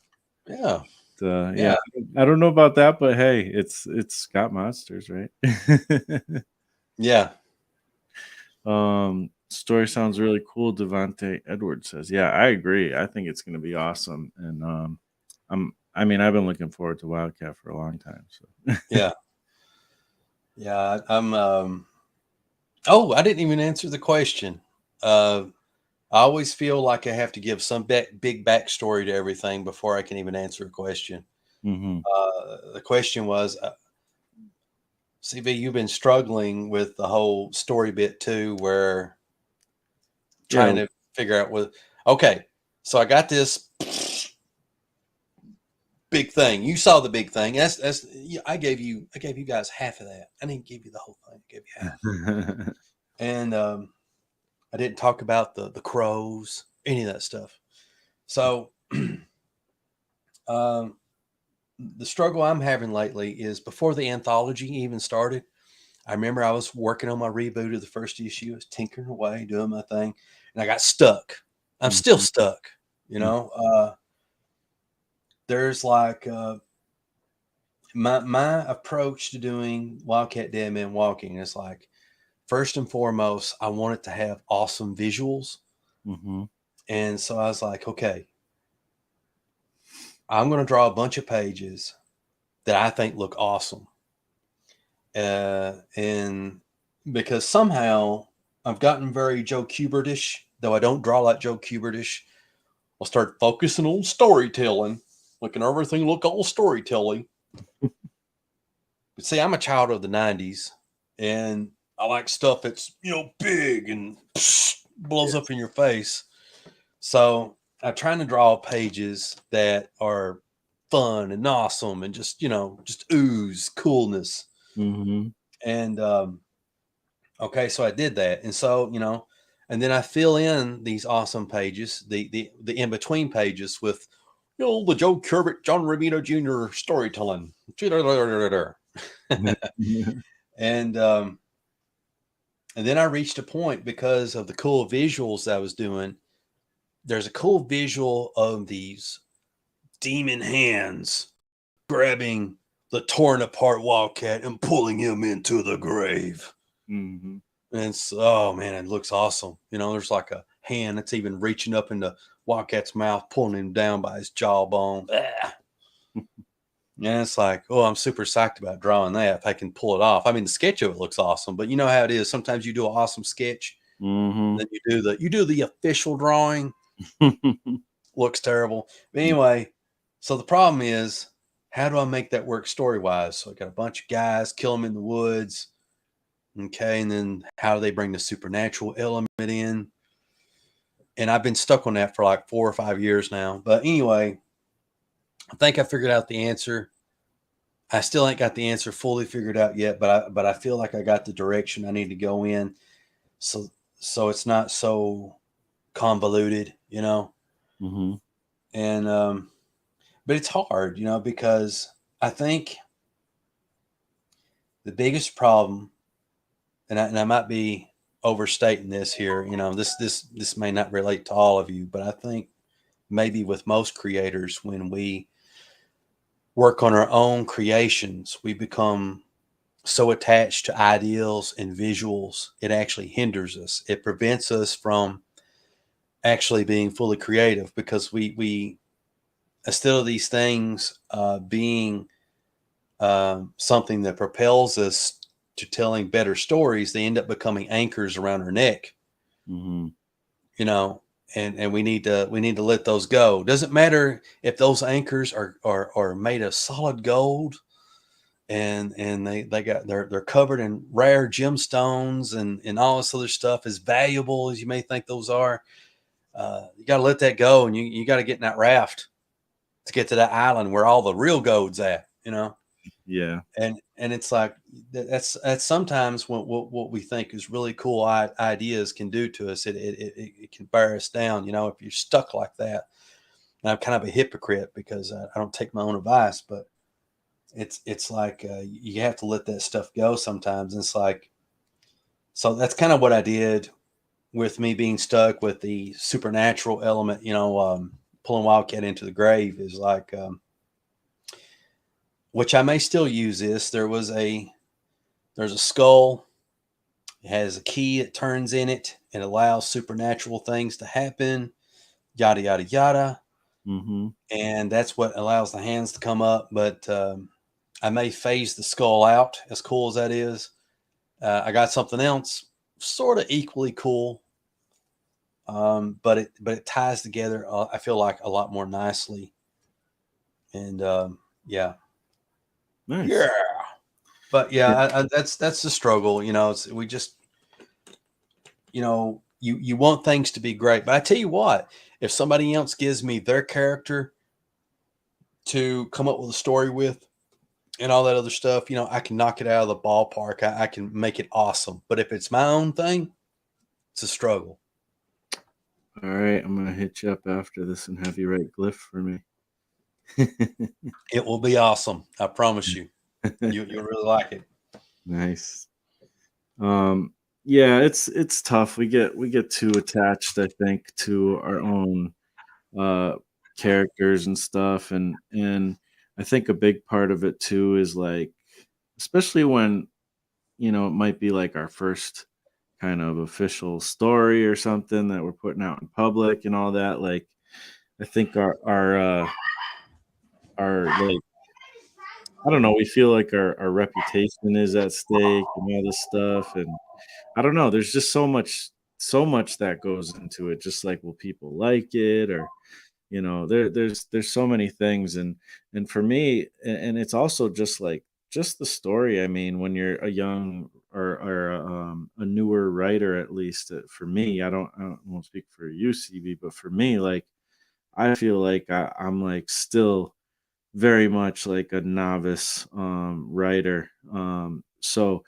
I don't know about that, but hey, it's got monsters, right? Yeah. Story sounds really cool. Devontae Edwards says, "Yeah, I agree. I think it's going to be awesome." And I've been looking forward to Wildcat for a long time. So yeah, I'm. I didn't even answer the question. I always feel like I have to give some big backstory to everything before I can even answer a question. The question was, CV, you've been struggling with the whole story bit too, where trying to figure out what. Okay, so I got this big thing. You saw the big thing. That's. I gave you guys half of that. I didn't give you the whole thing. I gave you half. And I didn't talk about the crows, any of that stuff. So the struggle I'm having lately is before the anthology even started. I remember I was working on my reboot of the first issue. I was tinkering away, doing my thing, and I got stuck. I'm still stuck, there's like my approach to doing Wildcat Dead Man Walking is like, first and foremost, I want it to have awesome visuals. And so I was like, okay, I'm going to draw a bunch of pages that I think look awesome. And because somehow I've gotten very Joe Kubertish, though I don't draw like Joe Kubertish. I'll start focusing on storytelling, making everything look all storytelling. But see, I'm a child of the 90s, and I like stuff that's, big and blows up in your face. So I'm trying to draw pages that are fun and awesome and just ooze coolness. And okay, so I did that. And so, and then I fill in these awesome pages, the in-between pages with, the Joe Kubert, John Romita Jr. storytelling. and and then I reached a point because of the cool visuals I was doing. There's a cool visual of these demon hands grabbing the torn apart Wildcat and pulling him into the grave. Mm-hmm. And it's, oh man, it looks awesome. You know, there's like a hand that's even reaching up into Wildcat's mouth, pulling him down by his jawbone. Ah. And it's like, oh, I'm super psyched about drawing that if I can pull it off. I mean, the sketch of it looks awesome, but you know how it is. Sometimes you do an awesome sketch, Mm-hmm. then you do the official drawing, looks terrible. But anyway, so the problem is, how do I make that work story wise? So I got a bunch of guys, kill them in the woods. Okay, and then how do they bring the supernatural element in? And I've been stuck on that for like 4 or 5 years now. But anyway, I think I figured out the answer. I still ain't got the answer fully figured out yet, but I feel like I got the direction I need to go in. So it's not so convoluted, you know. Mm-hmm. And but it's hard, you know, because I think the biggest problem, and I might be overstating this here, you know, this may not relate to all of you, but I think maybe with most creators, when we work on our own creations, we become so attached to ideals and visuals, it actually hinders us. It prevents us from actually being fully creative because we instead of these things being something that propels us to telling better stories, they end up becoming anchors around our neck. Mm-hmm. You know, and we need to let those go. Doesn't matter if those anchors are made of solid gold and they got they're covered in rare gemstones and all this other stuff, as valuable as you may think those are. You got to let that go, and you got to get in that raft to get to that island where all the real gold's at, you know. Yeah. And it's like that's sometimes what we think is really cool ideas can do to us. It can bear us down, you know, if you're stuck like that. And I'm kind of a hypocrite because I don't take my own advice, but it's like you have to let that stuff go sometimes. And it's like, so that's kind of what I did with me being stuck with the supernatural element, you know, pulling Wildcat into the grave is like, which I may still use this. There's a skull. It has a key that turns in it and allows supernatural things to happen, yada, yada, yada. Mm-hmm. And that's what allows the hands to come up. But I may phase the skull out, as cool as that is. I got something else sort of equally cool, but it ties together, I feel like, a lot more nicely. And yeah. Nice. Yeah. But yeah, Yeah. that's the struggle. You know, we just, you know, you want things to be great. But I tell you what, if somebody else gives me their character to come up with a story with and all that other stuff, you know, I can knock it out of the ballpark. I can make it awesome. But if it's my own thing, it's a struggle. All right. I'm gonna hit you up after this and have you write glyph for me. It will be awesome. I promise you. You'll really like it. Nice. Yeah, it's tough. We get too attached, I think, to our own uh characters and stuff, and I think a big part of it too is like, especially when, it might be like our first kind of official story or something that we're putting out in public and all that. Like, I think our like, I don't know, we feel like our reputation is at stake and all this stuff. And I don't know, there's just so much that goes into it. Just like, will people like it? Or, there's so many things. And for me, and it's also just like, just the story. I mean, when you're a young or a newer writer, at least, for me, I won't speak for you, CB, but for me, like, I feel like I'm like still very much like a novice writer. So,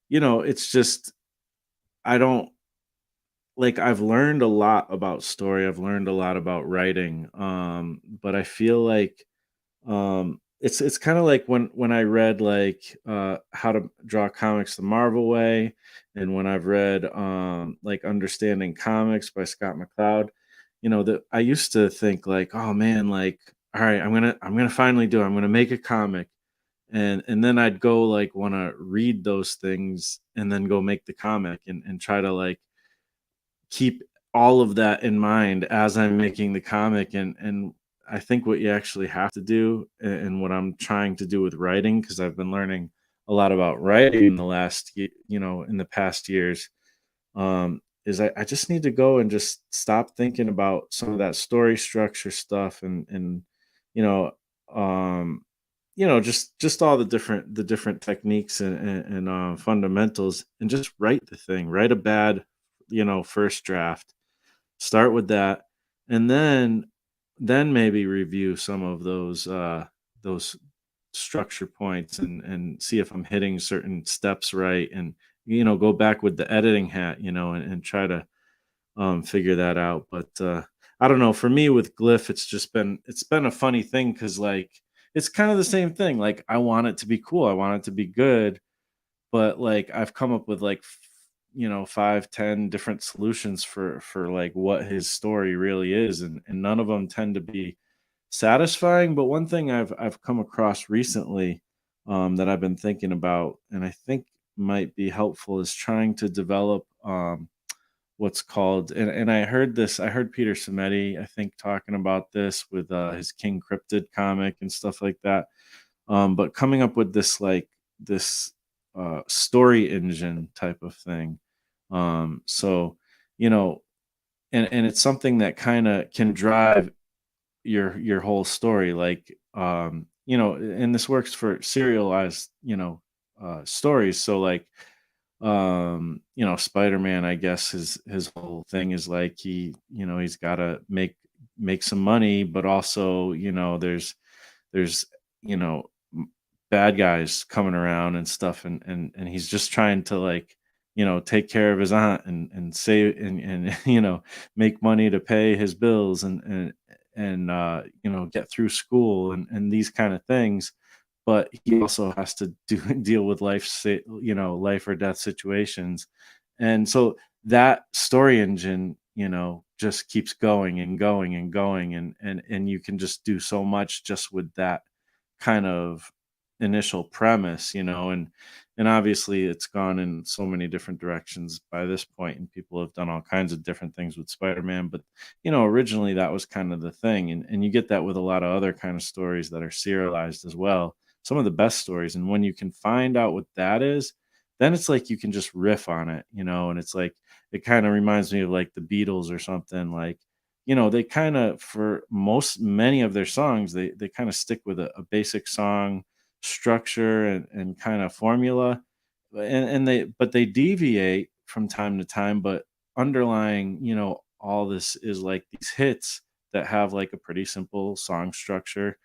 it's just, I don't, like, I've learned a lot about story. I've learned a lot about writing. But I feel like it's kind of like when I read like How to Draw Comics the Marvel Way, and when I've read like Understanding Comics by Scott McCloud. That I used to think like, oh man, like, all right, I'm gonna finally do it. I'm gonna make a comic, and then I'd go like want to read those things and then go make the comic, and try to like keep all of that in mind as I'm making the comic. And I think what you actually have to do, and what I'm trying to do with writing, because I've been learning a lot about writing in the in the past years, is I just need to go and just stop thinking about some of that story structure stuff, and you know um just all the different techniques and fundamentals, and just write the thing, write a bad first draft, start with that, and then maybe review some of those structure points, and see if I'm hitting certain steps right, and go back with the editing hat, and try to figure that out. But I don't know, for me with Glyph, it's been a funny thing, because like it's kind of the same thing. Like, I want it to be cool, I want it to be good, but like I've come up with like 5-10 different solutions for like what his story really is, and none of them tend to be satisfying. But one thing I've come across recently, that I've been thinking about, and I think might be helpful, is trying to develop what's called, and I heard Peter Samedi, I think, talking about this with his King Cryptid comic and stuff like that. But coming up with this story engine type of thing. So, you know and it's something that kind of can drive your whole story, like, and this works for serialized stories. So like, Spider-Man, I guess his whole thing is like, he's got to make some money, but also, there's you know bad guys coming around and stuff, and he's just trying to, like, take care of his aunt, and save, and make money to pay his bills, and get through school, and these kind of things. But he also has to deal with life or death situations. And so that story engine, just keeps going and going and going, and you can just do so much just with that kind of initial premise, and obviously it's gone in so many different directions by this point, and people have done all kinds of different things with Spider-Man. But originally that was kind of the thing, and you get that with a lot of other kind of stories that are serialized as well, some of the best stories. And when you can find out what that is, then it's like you can just riff on it, and it's like, it kind of reminds me of like the Beatles or something. Like, they kind of, for many of their songs, they kind of stick with a basic song structure, and kind of formula, but they deviate from time to time. But underlying, all this is like these hits that have like a pretty simple song structure,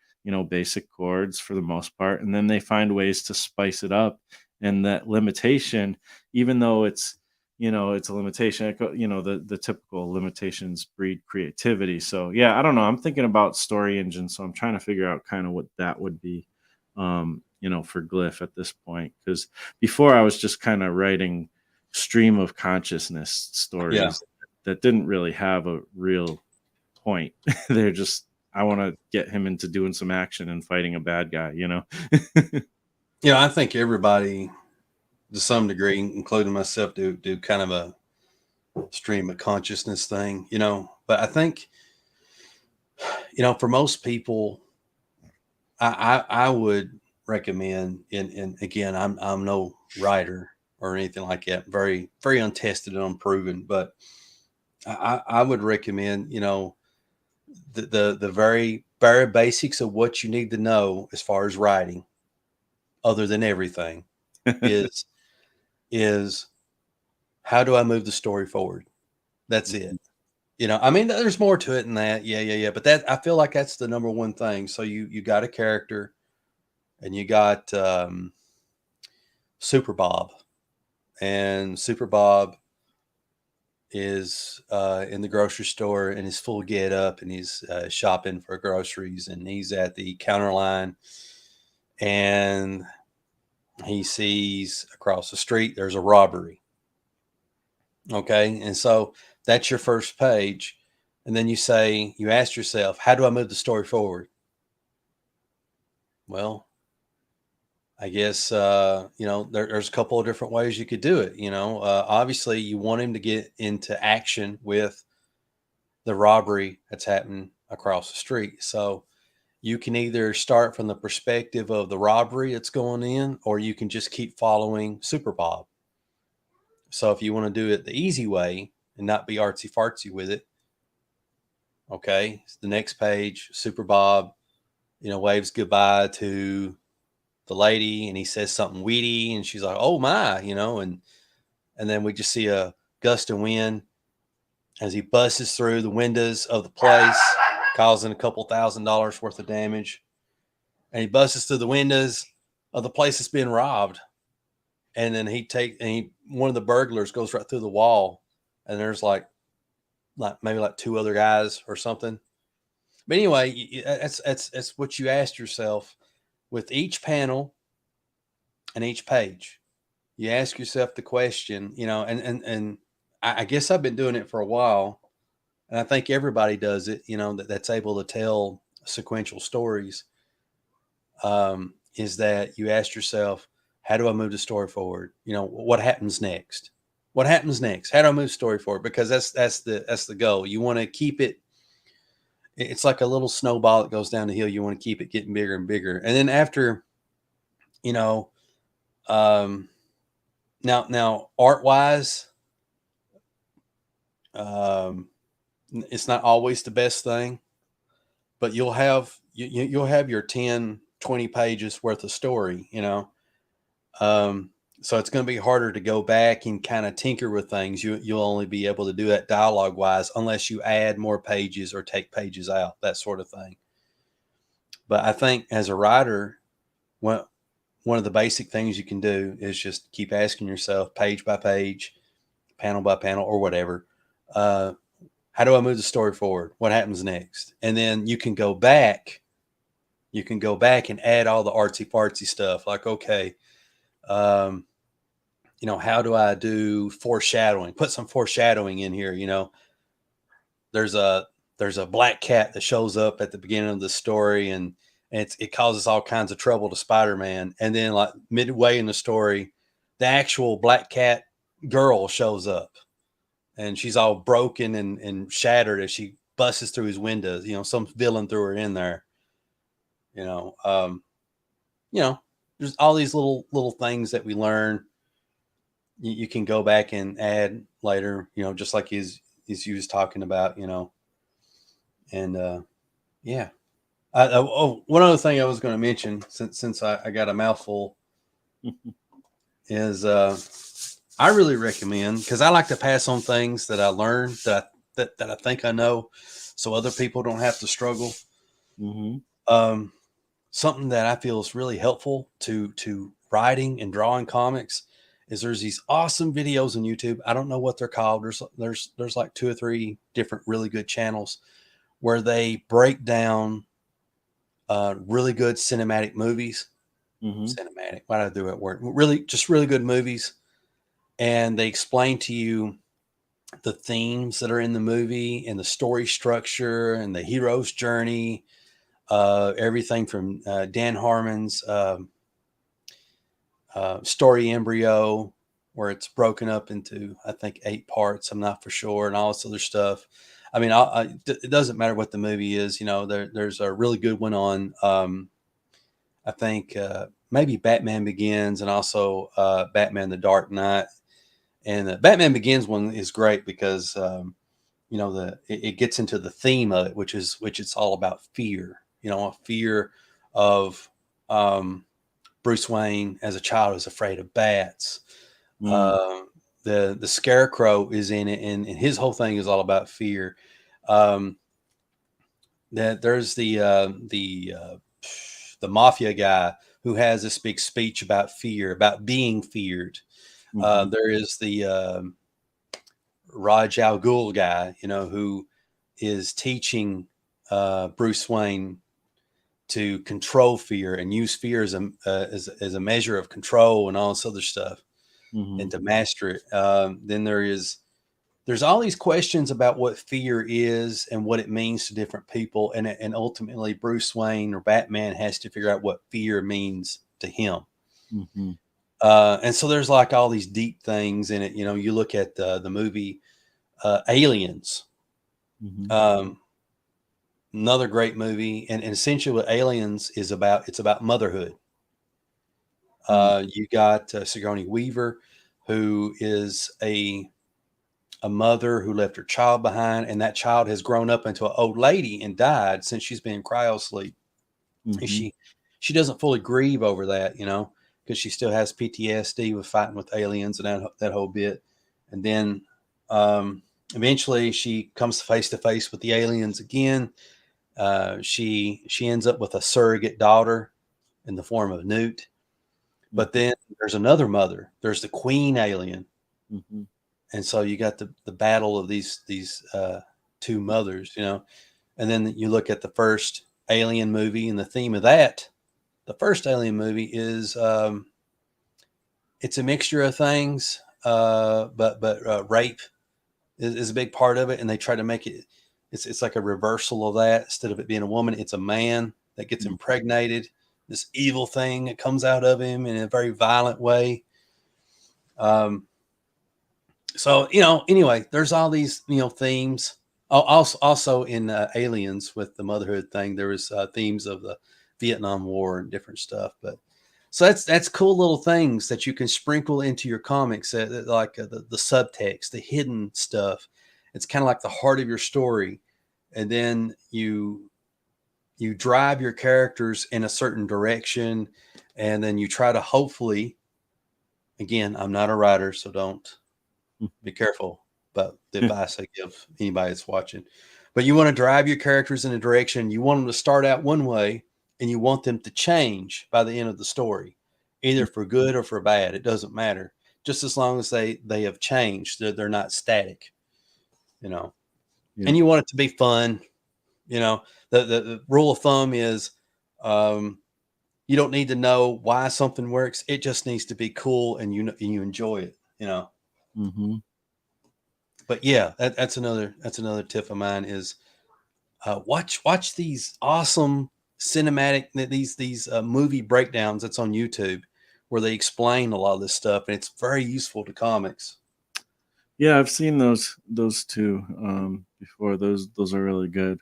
basic chords for the most part, and then they find ways to spice it up. And that limitation, even though it's a limitation, the typical limitations breed creativity. So yeah, I don't know, I'm thinking about story engine, so I'm trying to figure out kind of what that would be, for Glyph at this point, because before I was just kind of writing stream of consciousness Yeah. stories that didn't really have a real point. They're just, I want to get him into doing some action and fighting a bad guy. I think everybody, to some degree, including myself, do kind of a stream of consciousness thing, But I think, for most people, I would recommend, and again, I'm no writer or anything like that, very, very untested and unproven, but I would recommend, the very bare basics of what you need to know as far as writing, other than everything, is is how do I move the story forward? That's it. I mean, there's more to it than that. Yeah, yeah, yeah. But that, I feel like that's the number one thing. So you got a character, and you got Super Bob, and Super Bob is in the grocery store in his full get up, and he's shopping for groceries, and he's at the counter line, and he sees across the street there's a robbery. Okay. And so that's your first page. And then you ask yourself, how do I move the story forward? Well, I guess, there's a couple of different ways you could do it. Obviously you want him to get into action with the robbery that's happening across the street. So you can either start from the perspective of the robbery that's going in, or you can just keep following Super Bob. So if you want to do it the easy way and not be artsy fartsy with it, okay, the next page, Super Bob, waves goodbye to the lady, and he says something witty, and she's like, "Oh my," and then we just see a gust of wind as he busts through the windows of the place, causing a couple $1,000s worth of damage. And he busts through the windows of the place that's being robbed. And then one of the burglars goes right through the wall, and there's like maybe like two other guys or something. But anyway, that's what you asked yourself with each panel and each page. You ask yourself the question, and I guess I've been doing it for a while, and I think everybody does it, that's able to tell sequential stories. Is that you ask yourself, how do I move the story forward? What happens next? What happens next? How do I move the story forward? Because that's the goal. You want to keep it. It's like a little snowball that goes down the hill. You want to keep it getting bigger and bigger. And then after, now art wise, it's not always the best thing, but you'll have your 10, 20 pages worth of story, so it's going to be harder to go back and kind of tinker with things. You'll only be able to do that dialogue wise unless you add more pages or take pages out, that sort of thing. But I think as a writer, one of the basic things you can do is just keep asking yourself, page by page, panel by panel, or whatever, how do I move the story forward? What happens next? And then you can go back and add all the artsy fartsy stuff. Like, okay, how do I do foreshadowing? Put some foreshadowing in here. There's a black cat that shows up at the beginning of the story, and it causes all kinds of trouble to Spider-Man. And then like midway in the story, the actual black cat girl shows up, and she's all broken and shattered as she busts through his windows. Some villain threw her in there. There's all these little things that we learn. You can go back and add later, just like he's was talking about, and yeah. One other thing I was going to mention, since I got a mouthful, is I really recommend, because I like to pass on things that I learned that I think I know, so other people don't have to struggle. Mm-hmm. Something that I feel is really helpful to writing and drawing comics is there's these awesome videos on YouTube. I don't know what they're called. There's like 2 or 3 different really good channels where they break down really good cinematic movies. Mm-hmm. Cinematic. Why did I do that word? Really good movies. And they explain to you the themes that are in the movie and the story structure and the hero's journey. Everything from Dan Harmon's story embryo, where it's broken up into, I think, 8 parts. I'm not for sure, and all this other stuff. I mean, it doesn't matter what the movie is. There's a really good one on, I think, maybe Batman Begins, and also Batman: The Dark Knight. And the Batman Begins one is great because it gets into the theme of it, which it's all about fear. A fear of Bruce Wayne as a child is afraid of bats. The Scarecrow is in it, and his whole thing is all about fear. That there's the mafia guy who has this big speech about fear, about being feared. Mm-hmm. There is the Raj Al Ghul guy, who is teaching Bruce Wayne to control fear and use fear as a measure of control and all this other stuff, Mm-hmm. and to master it. Then there's all these questions about what fear is and what it means to different people, and ultimately Bruce Wayne or Batman has to figure out what fear means to him. Mm-hmm. And so there's like all these deep things in it. You know, you look at the movie Aliens. Mm-hmm. Another great movie, and essentially what Aliens is about, it's about motherhood. You got Sigourney Weaver, who is a mother who left her child behind, and that child has grown up into an old lady and died since she's been in cryo sleep. And Mm-hmm. she doesn't fully grieve over that, you know, because she still has PTSD with fighting with aliens and that whole bit. And then eventually she comes face to face with the aliens again. She ends up with a surrogate daughter in the form of Newt. But Mm-hmm. then there's another mother. There's the queen alien, Mm-hmm. and so you got the battle of these two mothers, you know. And then you look at the first Alien movie, and the theme of that, the first Alien movie is it's a mixture of things, but rape is a big part of it, and they try to make it. It's like a reversal of that. Instead of it being a woman, it's a man that gets impregnated. This evil thing that comes out of him in a very violent way. Um, so you know, anyway, there's all these themes. Also in Aliens with the motherhood thing, there was themes of the Vietnam War and different stuff. But so that's cool little things that you can sprinkle into your comics, like the subtext, the hidden stuff. It's kind of like the heart of your story, and then you drive your characters in a certain direction, and then you try to hopefully. Again, I'm not a writer, so don't be careful about the advice I give anybody that's watching. But you want to drive your characters in a direction. You want them to start out one way, and you want them to change by the end of the story, either for good or for bad. It doesn't matter, just as long as they have changed. They're not static, you know. Yeah. And you want it to be fun. You know, the rule of thumb is um, you don't need to know why something works. It just needs to be cool, and you enjoy it. You know. Mm-hmm. But yeah, that's another tip of mine is watch these awesome cinematic these movie breakdowns that's on YouTube where they explain a lot of this stuff, and it's very useful to comics. Yeah, I've seen those two before. Those are really good,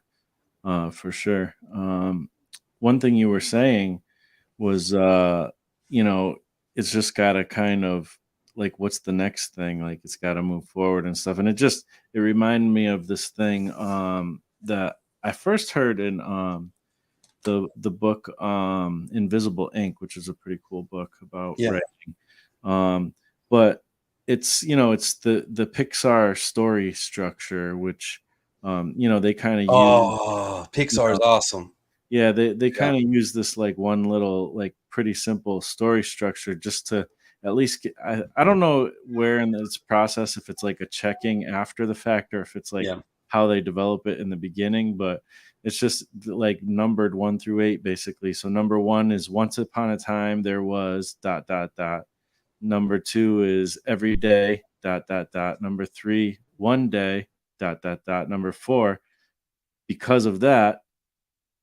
for sure. One thing you were saying was, it's just got to kind of like, what's the next thing? Like, it's got to move forward and stuff. And it reminded me of this thing that I first heard in the book Invisible Ink, which is a pretty cool book about Yeah. writing. But it's the Pixar story structure, which they kind of use. Oh, You Pixar is know, awesome. yeah, they Yeah. kind of use this like one little like pretty simple story structure just to at least get, I don't know where in this process, if it's like a checking after the fact or if it's like Yeah. how they develop it in the beginning, but it's just like numbered 1 through 8 basically. So number 1 is once upon a time there was dot dot dot. Number 2 is every day dot dot dot. Number 3, one day dot dot dot. Number 4, because of that,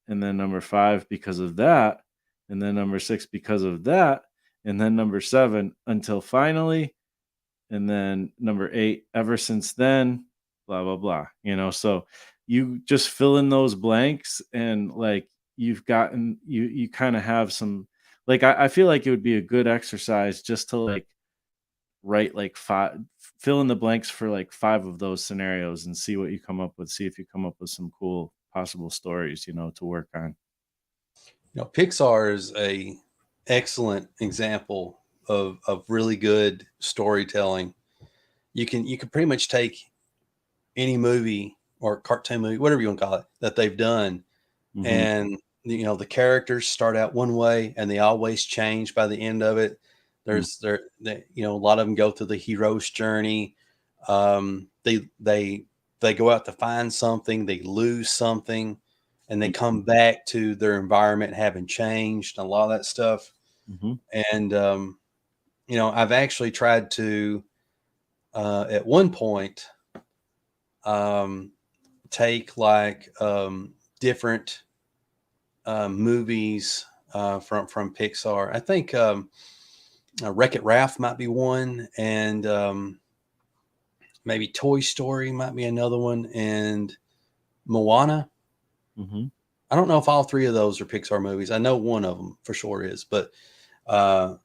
and then number 5 because of that, and then number 6 because of that, and then number 7 until finally, and then number 8 ever since then, blah blah blah. So you just fill in those blanks, and like you kind of have some, like I feel like it would be a good exercise just to like write like five, fill in the blanks for like 5 of those scenarios and see what you come up with, see if you come up with some cool possible stories, to work on. Pixar is a excellent example of really good storytelling. You can pretty much take any movie or cartoon movie, whatever you want to call it, that they've done, Mhm. and the characters start out one way and they always change by the end of it. Mm. A lot of them go through the hero's journey. They go out to find something, they lose something, and they come back to their environment having changed and a lot of that stuff. Mm-hmm. And, I've actually tried to, at one point, take like different movies from Pixar. I think Wreck-It Ralph might be one, and maybe Toy Story might be another one, and Moana. Mm-hmm. I don't know if all three of those are Pixar movies. I know one of them for sure is, but uh,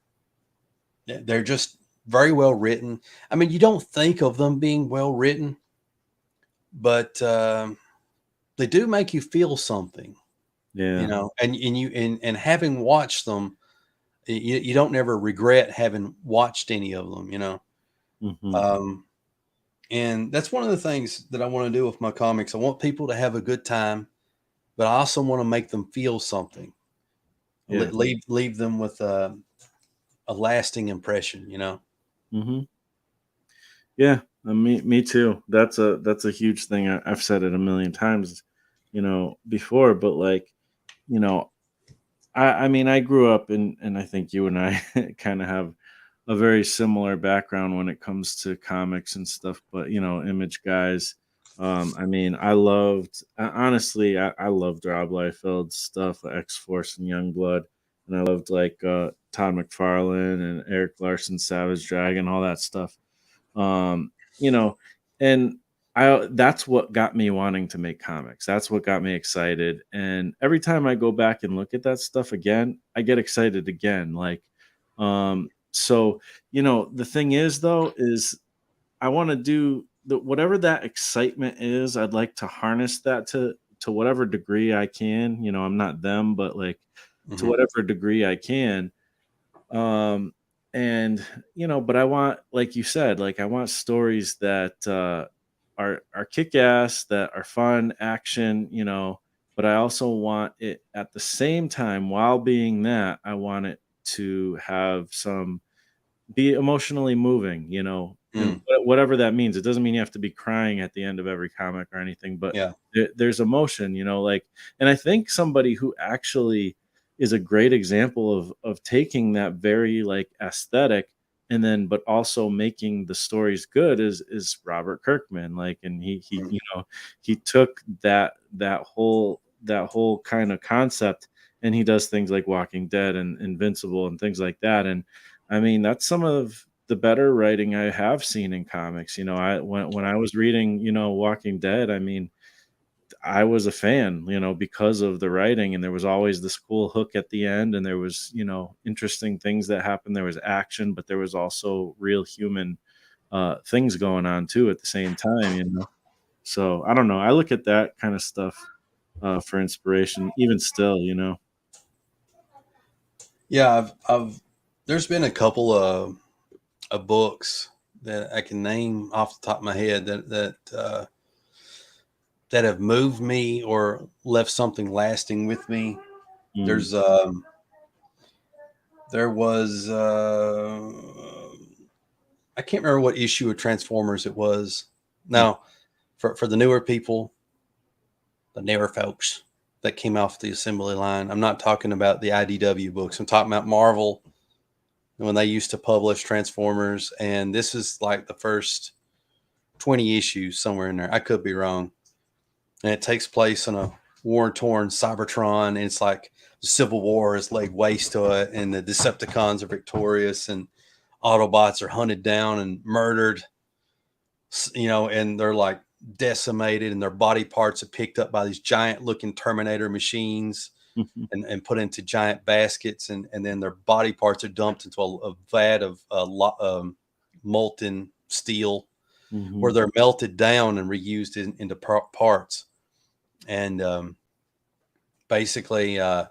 they're just very well written. I mean, you don't think of them being well written, but they do make you feel something, Yeah. and having watched them, you don't never regret having watched any of them. Mm-hmm. Um, and that's one of the things that I want to do with my comics. I want people to have a good time, but I also want to make them feel something. Yeah. Leave them with a lasting impression. Mm-hmm. Yeah. Me too. That's a huge thing. I've said it a million times, before, but like, you know, I mean, I grew up and I think you and I kind of have a very similar background when it comes to comics and stuff, but Image guys. I mean, honestly, I loved Rob Liefeld's stuff, X Force and Youngblood, and I loved like Todd McFarlane and Eric Larson, Savage Dragon, all that stuff. um you know and I that's what got me wanting to make comics. That's what got me excited, and every time I go back and look at that stuff again, I get excited again. Like, so the thing is, though, is I want to do whatever that excitement is. I'd like to harness that to whatever degree I can. I'm not them, but like, to Mm-hmm. whatever degree I can. um and but I want, like you said, like, I want stories that are kick-ass, that are fun action, but I also want it at the same time, while being that, I want it to have some be emotionally moving, and Mm, whatever that means. It doesn't mean you have to be crying at the end of every comic or anything, but yeah. there's emotion, like, and I think somebody who actually is a great example of taking that very like aesthetic, and then but also making the stories good, is Robert Kirkman. Like, and he Mm, he took that whole kind of concept, and he does things like Walking Dead and Invincible and things like that. And I mean, that's some of the better writing I have seen in comics. When I was reading, Walking Dead, I mean, I was a fan, because of the writing, and there was always this cool hook at the end, and there was, interesting things that happened. There was action, but there was also real human things going on too at the same time. So I don't know. I look at that kind of stuff for inspiration, even still. yeah. I've there's been a couple of books that I can name off the top of my head that have moved me or left something lasting with me. Mm, There's there was I can't remember what issue of Transformers it was. mm, Now, for the newer people, the newer folks that came off the assembly line, I'm not talking about the IDW books. I'm talking about Marvel when they used to publish Transformers, and this is like the first 20 issues somewhere in there. I could be wrong. And it takes place on a war-torn Cybertron, and it's like the Civil War is laid waste to it, and the Decepticons are victorious, and Autobots are hunted down and murdered, and they're like decimated, and their body parts are picked up by these giant-looking Terminator machines mhm, and put into giant baskets, and then their body parts are dumped into a vat of molten steel, where mhm, they're melted down and reused into parts. And basically, the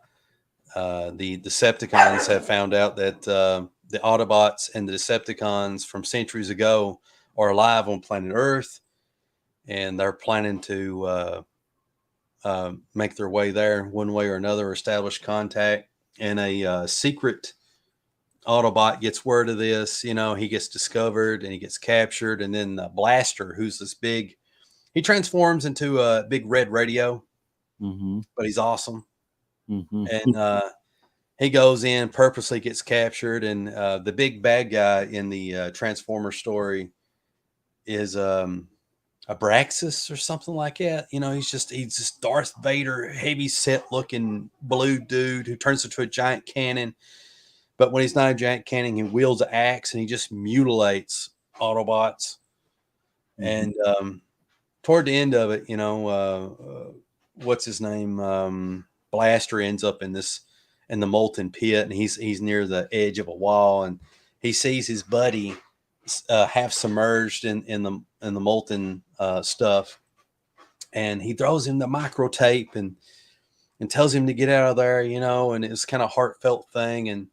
Decepticons have found out that the Autobots and the Decepticons from centuries ago are alive on planet Earth, and they're planning to make their way there one way or another, establish contact. And a secret Autobot gets word of this. He gets discovered and he gets captured. And then Blaster, who's this big, he transforms into a big red radio, Mm-hmm. but he's awesome. Mm-hmm. And he goes in, purposely gets captured, and the big bad guy in the Transformer story is Abraxas or something like that. He's just Darth Vader, heavy set looking blue dude who turns into a giant cannon. But when he's not a giant cannon, he wields an axe and he just mutilates Autobots. Mm-hmm. And toward the end of it, what's his name? Blaster ends up in the molten pit, and he's near the edge of a wall, and he sees his buddy half submerged in the molten stuff, and he throws him the micro tape and tells him to get out of there, and it's kind of heartfelt thing, and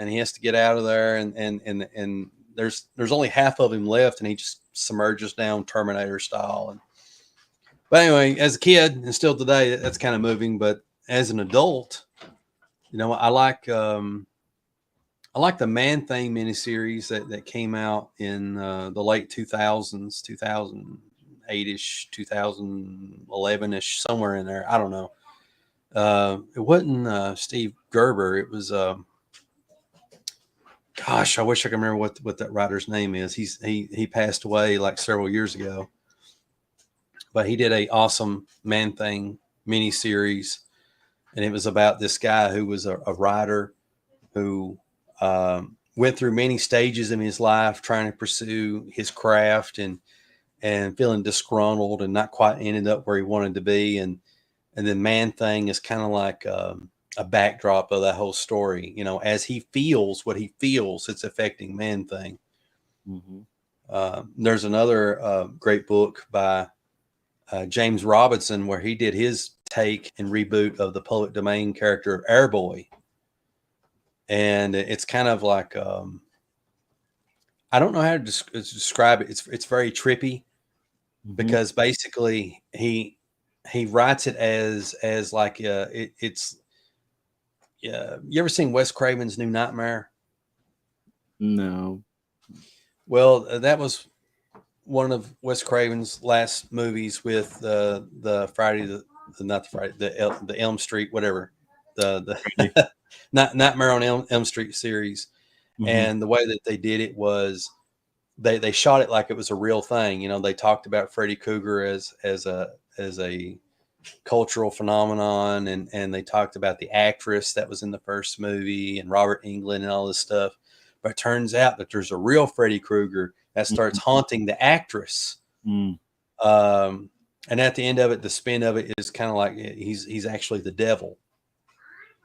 he has to get out of there, and there's only half of him left, and he just submerges down Terminator style. But anyway, as a kid and still today, that's kind of moving. But as an adult, I like the Man Thing miniseries that came out in the late 2000s, 2008-ish, 2011-ish, somewhere in there. I don't know. It wasn't Steve Gerber. It was gosh, I wish I could remember what that writer's name is. He passed away like several years ago, but he did a awesome Man Thing miniseries, and it was about this guy who was a writer who went through many stages in his life trying to pursue his craft and feeling disgruntled and not quite ended up where he wanted to be, and then Man Thing is kind of like a backdrop of that whole story. As he feels what he feels, it's affecting Man Thing. Mm-hmm. There's another great book by James Robinson where he did his take and reboot of the public domain character Airboy. And it's kind of like, I don't know how to describe it. It's very trippy because basically he writes it as like, it's, you ever seen Wes Craven's New Nightmare? No. Well, that was one of Wes Craven's last movies with the Friday, not the Friday, the Elm Street, whatever, the Nightmare on Elm Street series. Mm-hmm. And the way that they did it was they shot it like it was a real thing. They talked about Freddy Krueger as a cultural phenomenon, and they talked about the actress that was in the first movie and Robert Englund and all this stuff. But it turns out that there's a real Freddy Krueger that starts haunting the actress. Mm. And at the end of it, the spin of it is kind of like he's actually the devil.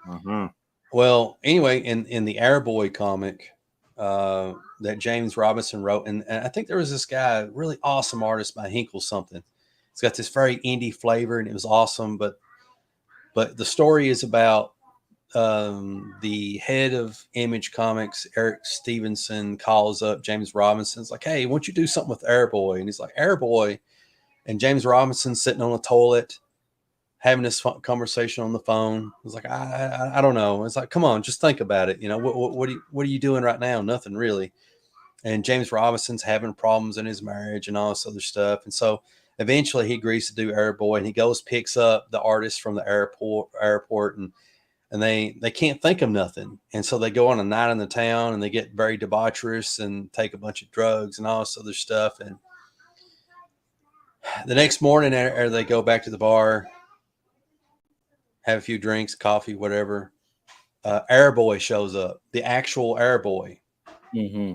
Uh-huh. Well, anyway, in the Airboy comic that James Robinson wrote, and I think there was this guy, really awesome artist by Hinkle something. It's got this very indie flavor, and it was awesome. But the story is about the head of Image Comics, Eric Stevenson, calls up James Robinson. It's like, hey, why don't you do something with Airboy? And he's like, Airboy. And James Robinson sitting on a toilet having this conversation on the phone. It's like, I don't know. It's like, come on, just think about it. What are you doing right now? Nothing really. And James Robinson's having problems in his marriage and all this other stuff. And so eventually he agrees to do Airboy, and he goes, picks up the artist from the airport and they can't think of nothing. And so they go on a night in the town, and they get very debaucherous and take a bunch of drugs and all this other stuff. And the next morning, they go back to the bar, have a few drinks, coffee, whatever. Airboy shows up, the actual Airboy. Mm-hmm.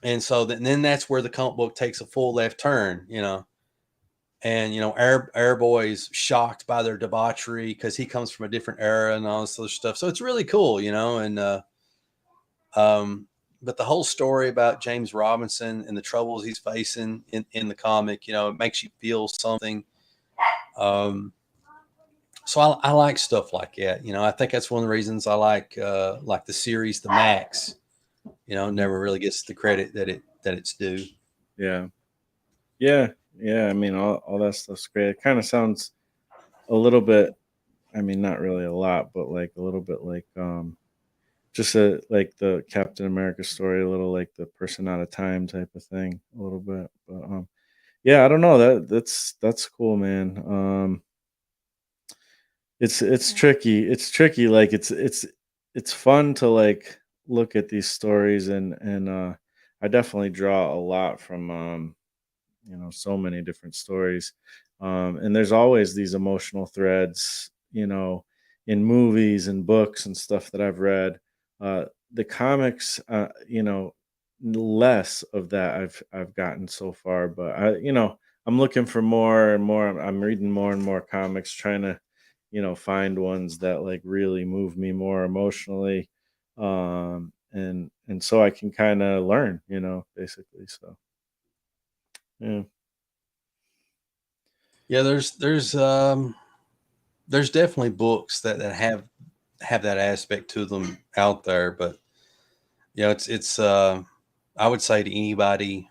And so then that's where the comic book takes a full left turn, And Airboy's shocked by their debauchery because he comes from a different era and all this other stuff. So it's really cool, And but the whole story about James Robinson and the troubles he's facing in the comic, it makes you feel something. So I like stuff like that. I think that's one of the reasons I like the series The Max. Never really gets the credit that it's due. Yeah. I mean, all that stuff's great. It kind of sounds a little bit, I mean, not really a lot, but like a little bit like just like the Captain America story, a little like the Person Out of Time type of thing, a little bit. But yeah, I don't know, that's cool, man. It's tricky. It's tricky. Like it's fun to like look at these stories and I definitely draw a lot from so many different stories. And there's always these emotional threads, in movies and books and stuff that I've read. The comics, less of that I've gotten so far, but I'm looking for more and more. I'm reading more and more comics, trying to, find ones that like really move me more emotionally. And so I can kind of learn, basically. So yeah. Yeah, there's definitely books that have that aspect to them out there, but it's I would say to anybody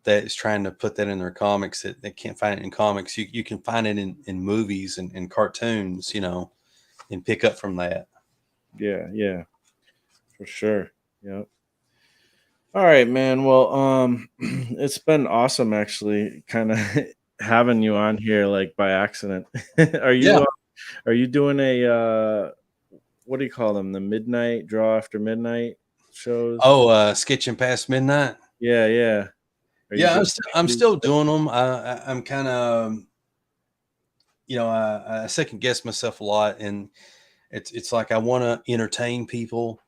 that is trying to put that in their comics that they can't find it in comics, you can find it in movies and cartoons, and pick up from that. Yeah, yeah, for sure. Yep. All right, man. Well, it's been awesome actually kind of having you on here like by accident. Are Yeah. you are you doing a what do you call them? The midnight draw after midnight shows? Oh, sketching past midnight. Yeah, yeah. Are you Yeah, doing I'm these? still doing them. I'm kind of, I second guess myself a lot, and it's like I want to entertain people,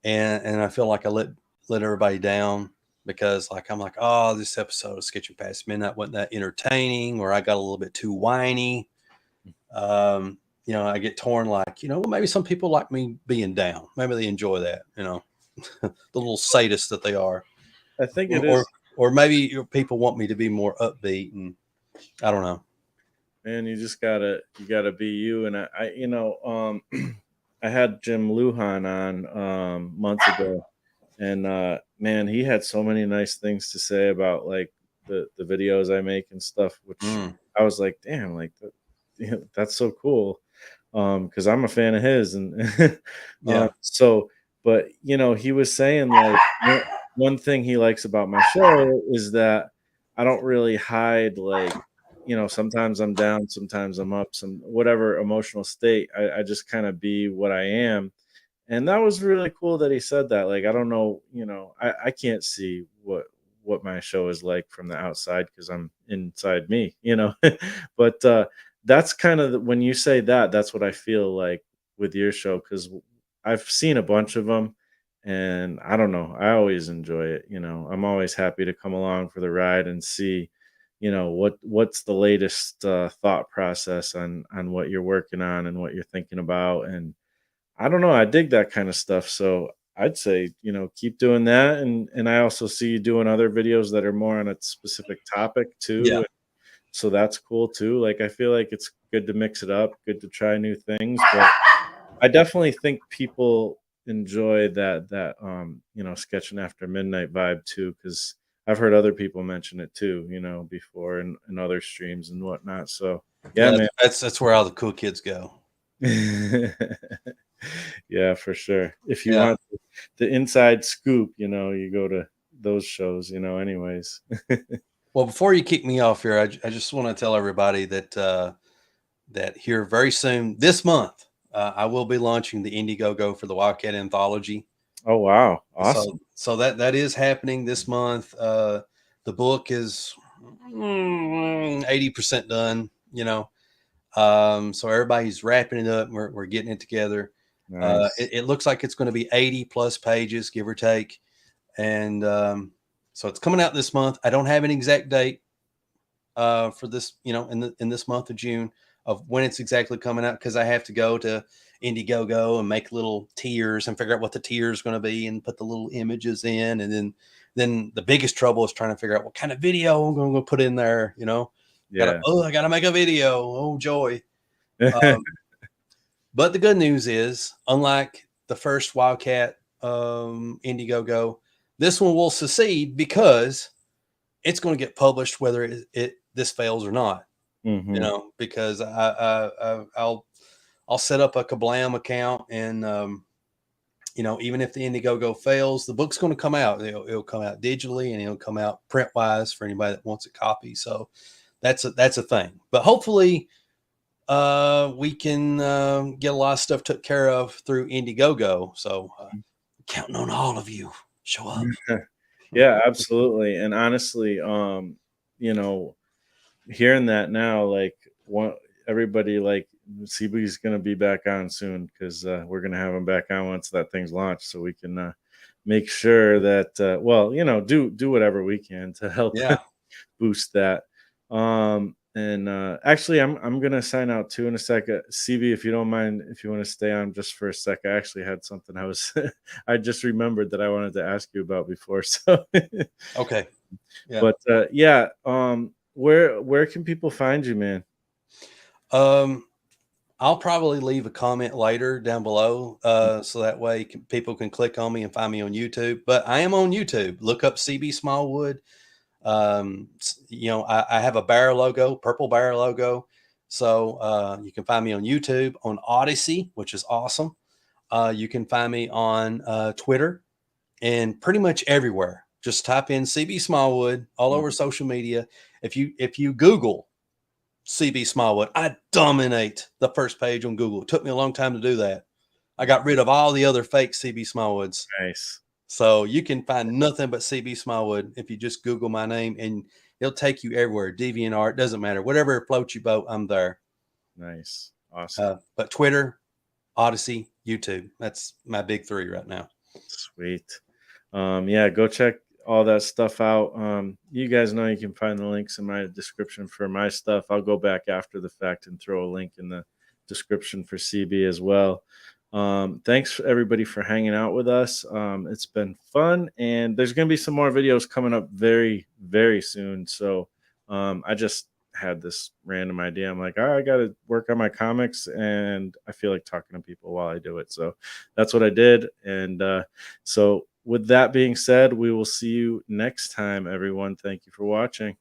and I feel like I let everybody down because like I'm like, oh, this episode of Sketching Past Midnight wasn't that entertaining, or I got a little bit too whiny. I get torn like, well, maybe some people like me being down. Maybe they enjoy that, the little sadists that they are, I think it or is. or maybe people want me to be more upbeat, and I don't know. Man, you gotta be you. And I had Jim Luhan on months ago, and man, he had so many nice things to say about like the videos I make and stuff, which Mm, I was like, damn, like that's so cool. Because I'm a fan of his, and yeah, so, but he was saying like one thing he likes about my show is that I don't really hide like, sometimes I'm down, sometimes I'm up, some whatever emotional state. I just kind of be what I am, and that was really cool that he said that. Like, I don't know, I can't see what my show is like from the outside because I'm inside me, but that's kind of when you say that, that's what I feel like with your show because I've seen a bunch of them, and I don't know, I always enjoy it. I'm always happy to come along for the ride and see, what's the latest thought process on what you're working on and what you're thinking about. And I don't know, I dig that kind of stuff. So I'd say, keep doing that. And I also see you doing other videos that are more on a specific topic yeah, too. So that's cool too. Like I feel like it's good to mix it up, good to try new things. But I definitely think people enjoy that sketching after midnight vibe too, because I've heard other people mention it too, before in other streams and whatnot. So yeah, yeah. man. That's where all the cool kids go. Yeah, for sure. If you Yeah. want the inside scoop, you go to those shows, anyways. Well, before you kick me off here, I just want to tell everybody that that here very soon this month, I will be launching the Indiegogo for the Wildcat Anthology. Oh wow, So awesome. so that is happening this month. The book is 80% done. So everybody's wrapping it up. We're getting it together. Nice. It looks like it's going to be 80 plus pages, give or take, and so it's coming out this month. I don't have an exact date for this, in this month of June of when it's exactly coming out because I have to go to Indiegogo and make little tiers and figure out what the tier is going to be and put the little images in, and then the biggest trouble is trying to figure out what kind of video I'm going to put in there. Yeah. I gotta make a video. Oh joy! Um, but the good news is, unlike the first Wildcat Indiegogo, this one will succeed because it's going to get published whether this fails or not. Hmm. Because I'll set up a Kablam account, and even if the Indiegogo fails, the book's going to come out. It'll come out digitally, and it'll come out print wise for anybody that wants a copy. So that's a thing. But hopefully, We can get a lot of stuff took care of through Indiegogo. So counting on all of you. Show up. Yeah, absolutely. And honestly, you know, hearing that now, like everybody like CB's gonna be back on soon because we're gonna have him back on once that thing's launched, so we can make sure that well, do whatever we can to help Yeah. boost that. And actually, I'm gonna sign out too in a second. CB, if you don't mind, if you want to stay on just for a sec, I actually had something I was I just remembered that I wanted to ask you about before. So, Okay. Yeah. but yeah, where can people find you, man? I'll probably leave a comment later down below, so that way people can click on me and find me on YouTube. But I am on YouTube. Look up CB Smallwood. I have a bear logo, purple bear logo. So you can find me on YouTube, on Odyssey, which is awesome. You can find me on Twitter and pretty much everywhere. Just type in CB Smallwood all over social media. If you Google CB Smallwood, I dominate the first page on Google. It took me a long time to do that. I got rid of all the other fake CB Smallwoods. Nice. So you can find nothing but CB Smallwood if you just Google my name, and it'll take you everywhere. DeviantArt, doesn't matter. Whatever floats your boat, I'm there. Nice. Awesome. But Twitter, Odyssey, YouTube. That's my big three right now. Sweet. Yeah, go check all that stuff out. You guys know you can find the links in my description for my stuff. I'll go back after the fact and throw a link in the description for CB as well. Thanks everybody for hanging out with us. It's been fun, and there's going to be some more videos coming up very, very soon. So I just had this random idea. I'm like, I got to work on my comics, and I feel like talking to people while I do it. So that's what I did. And so with that being said, we will see you next time, everyone. Thank you for watching.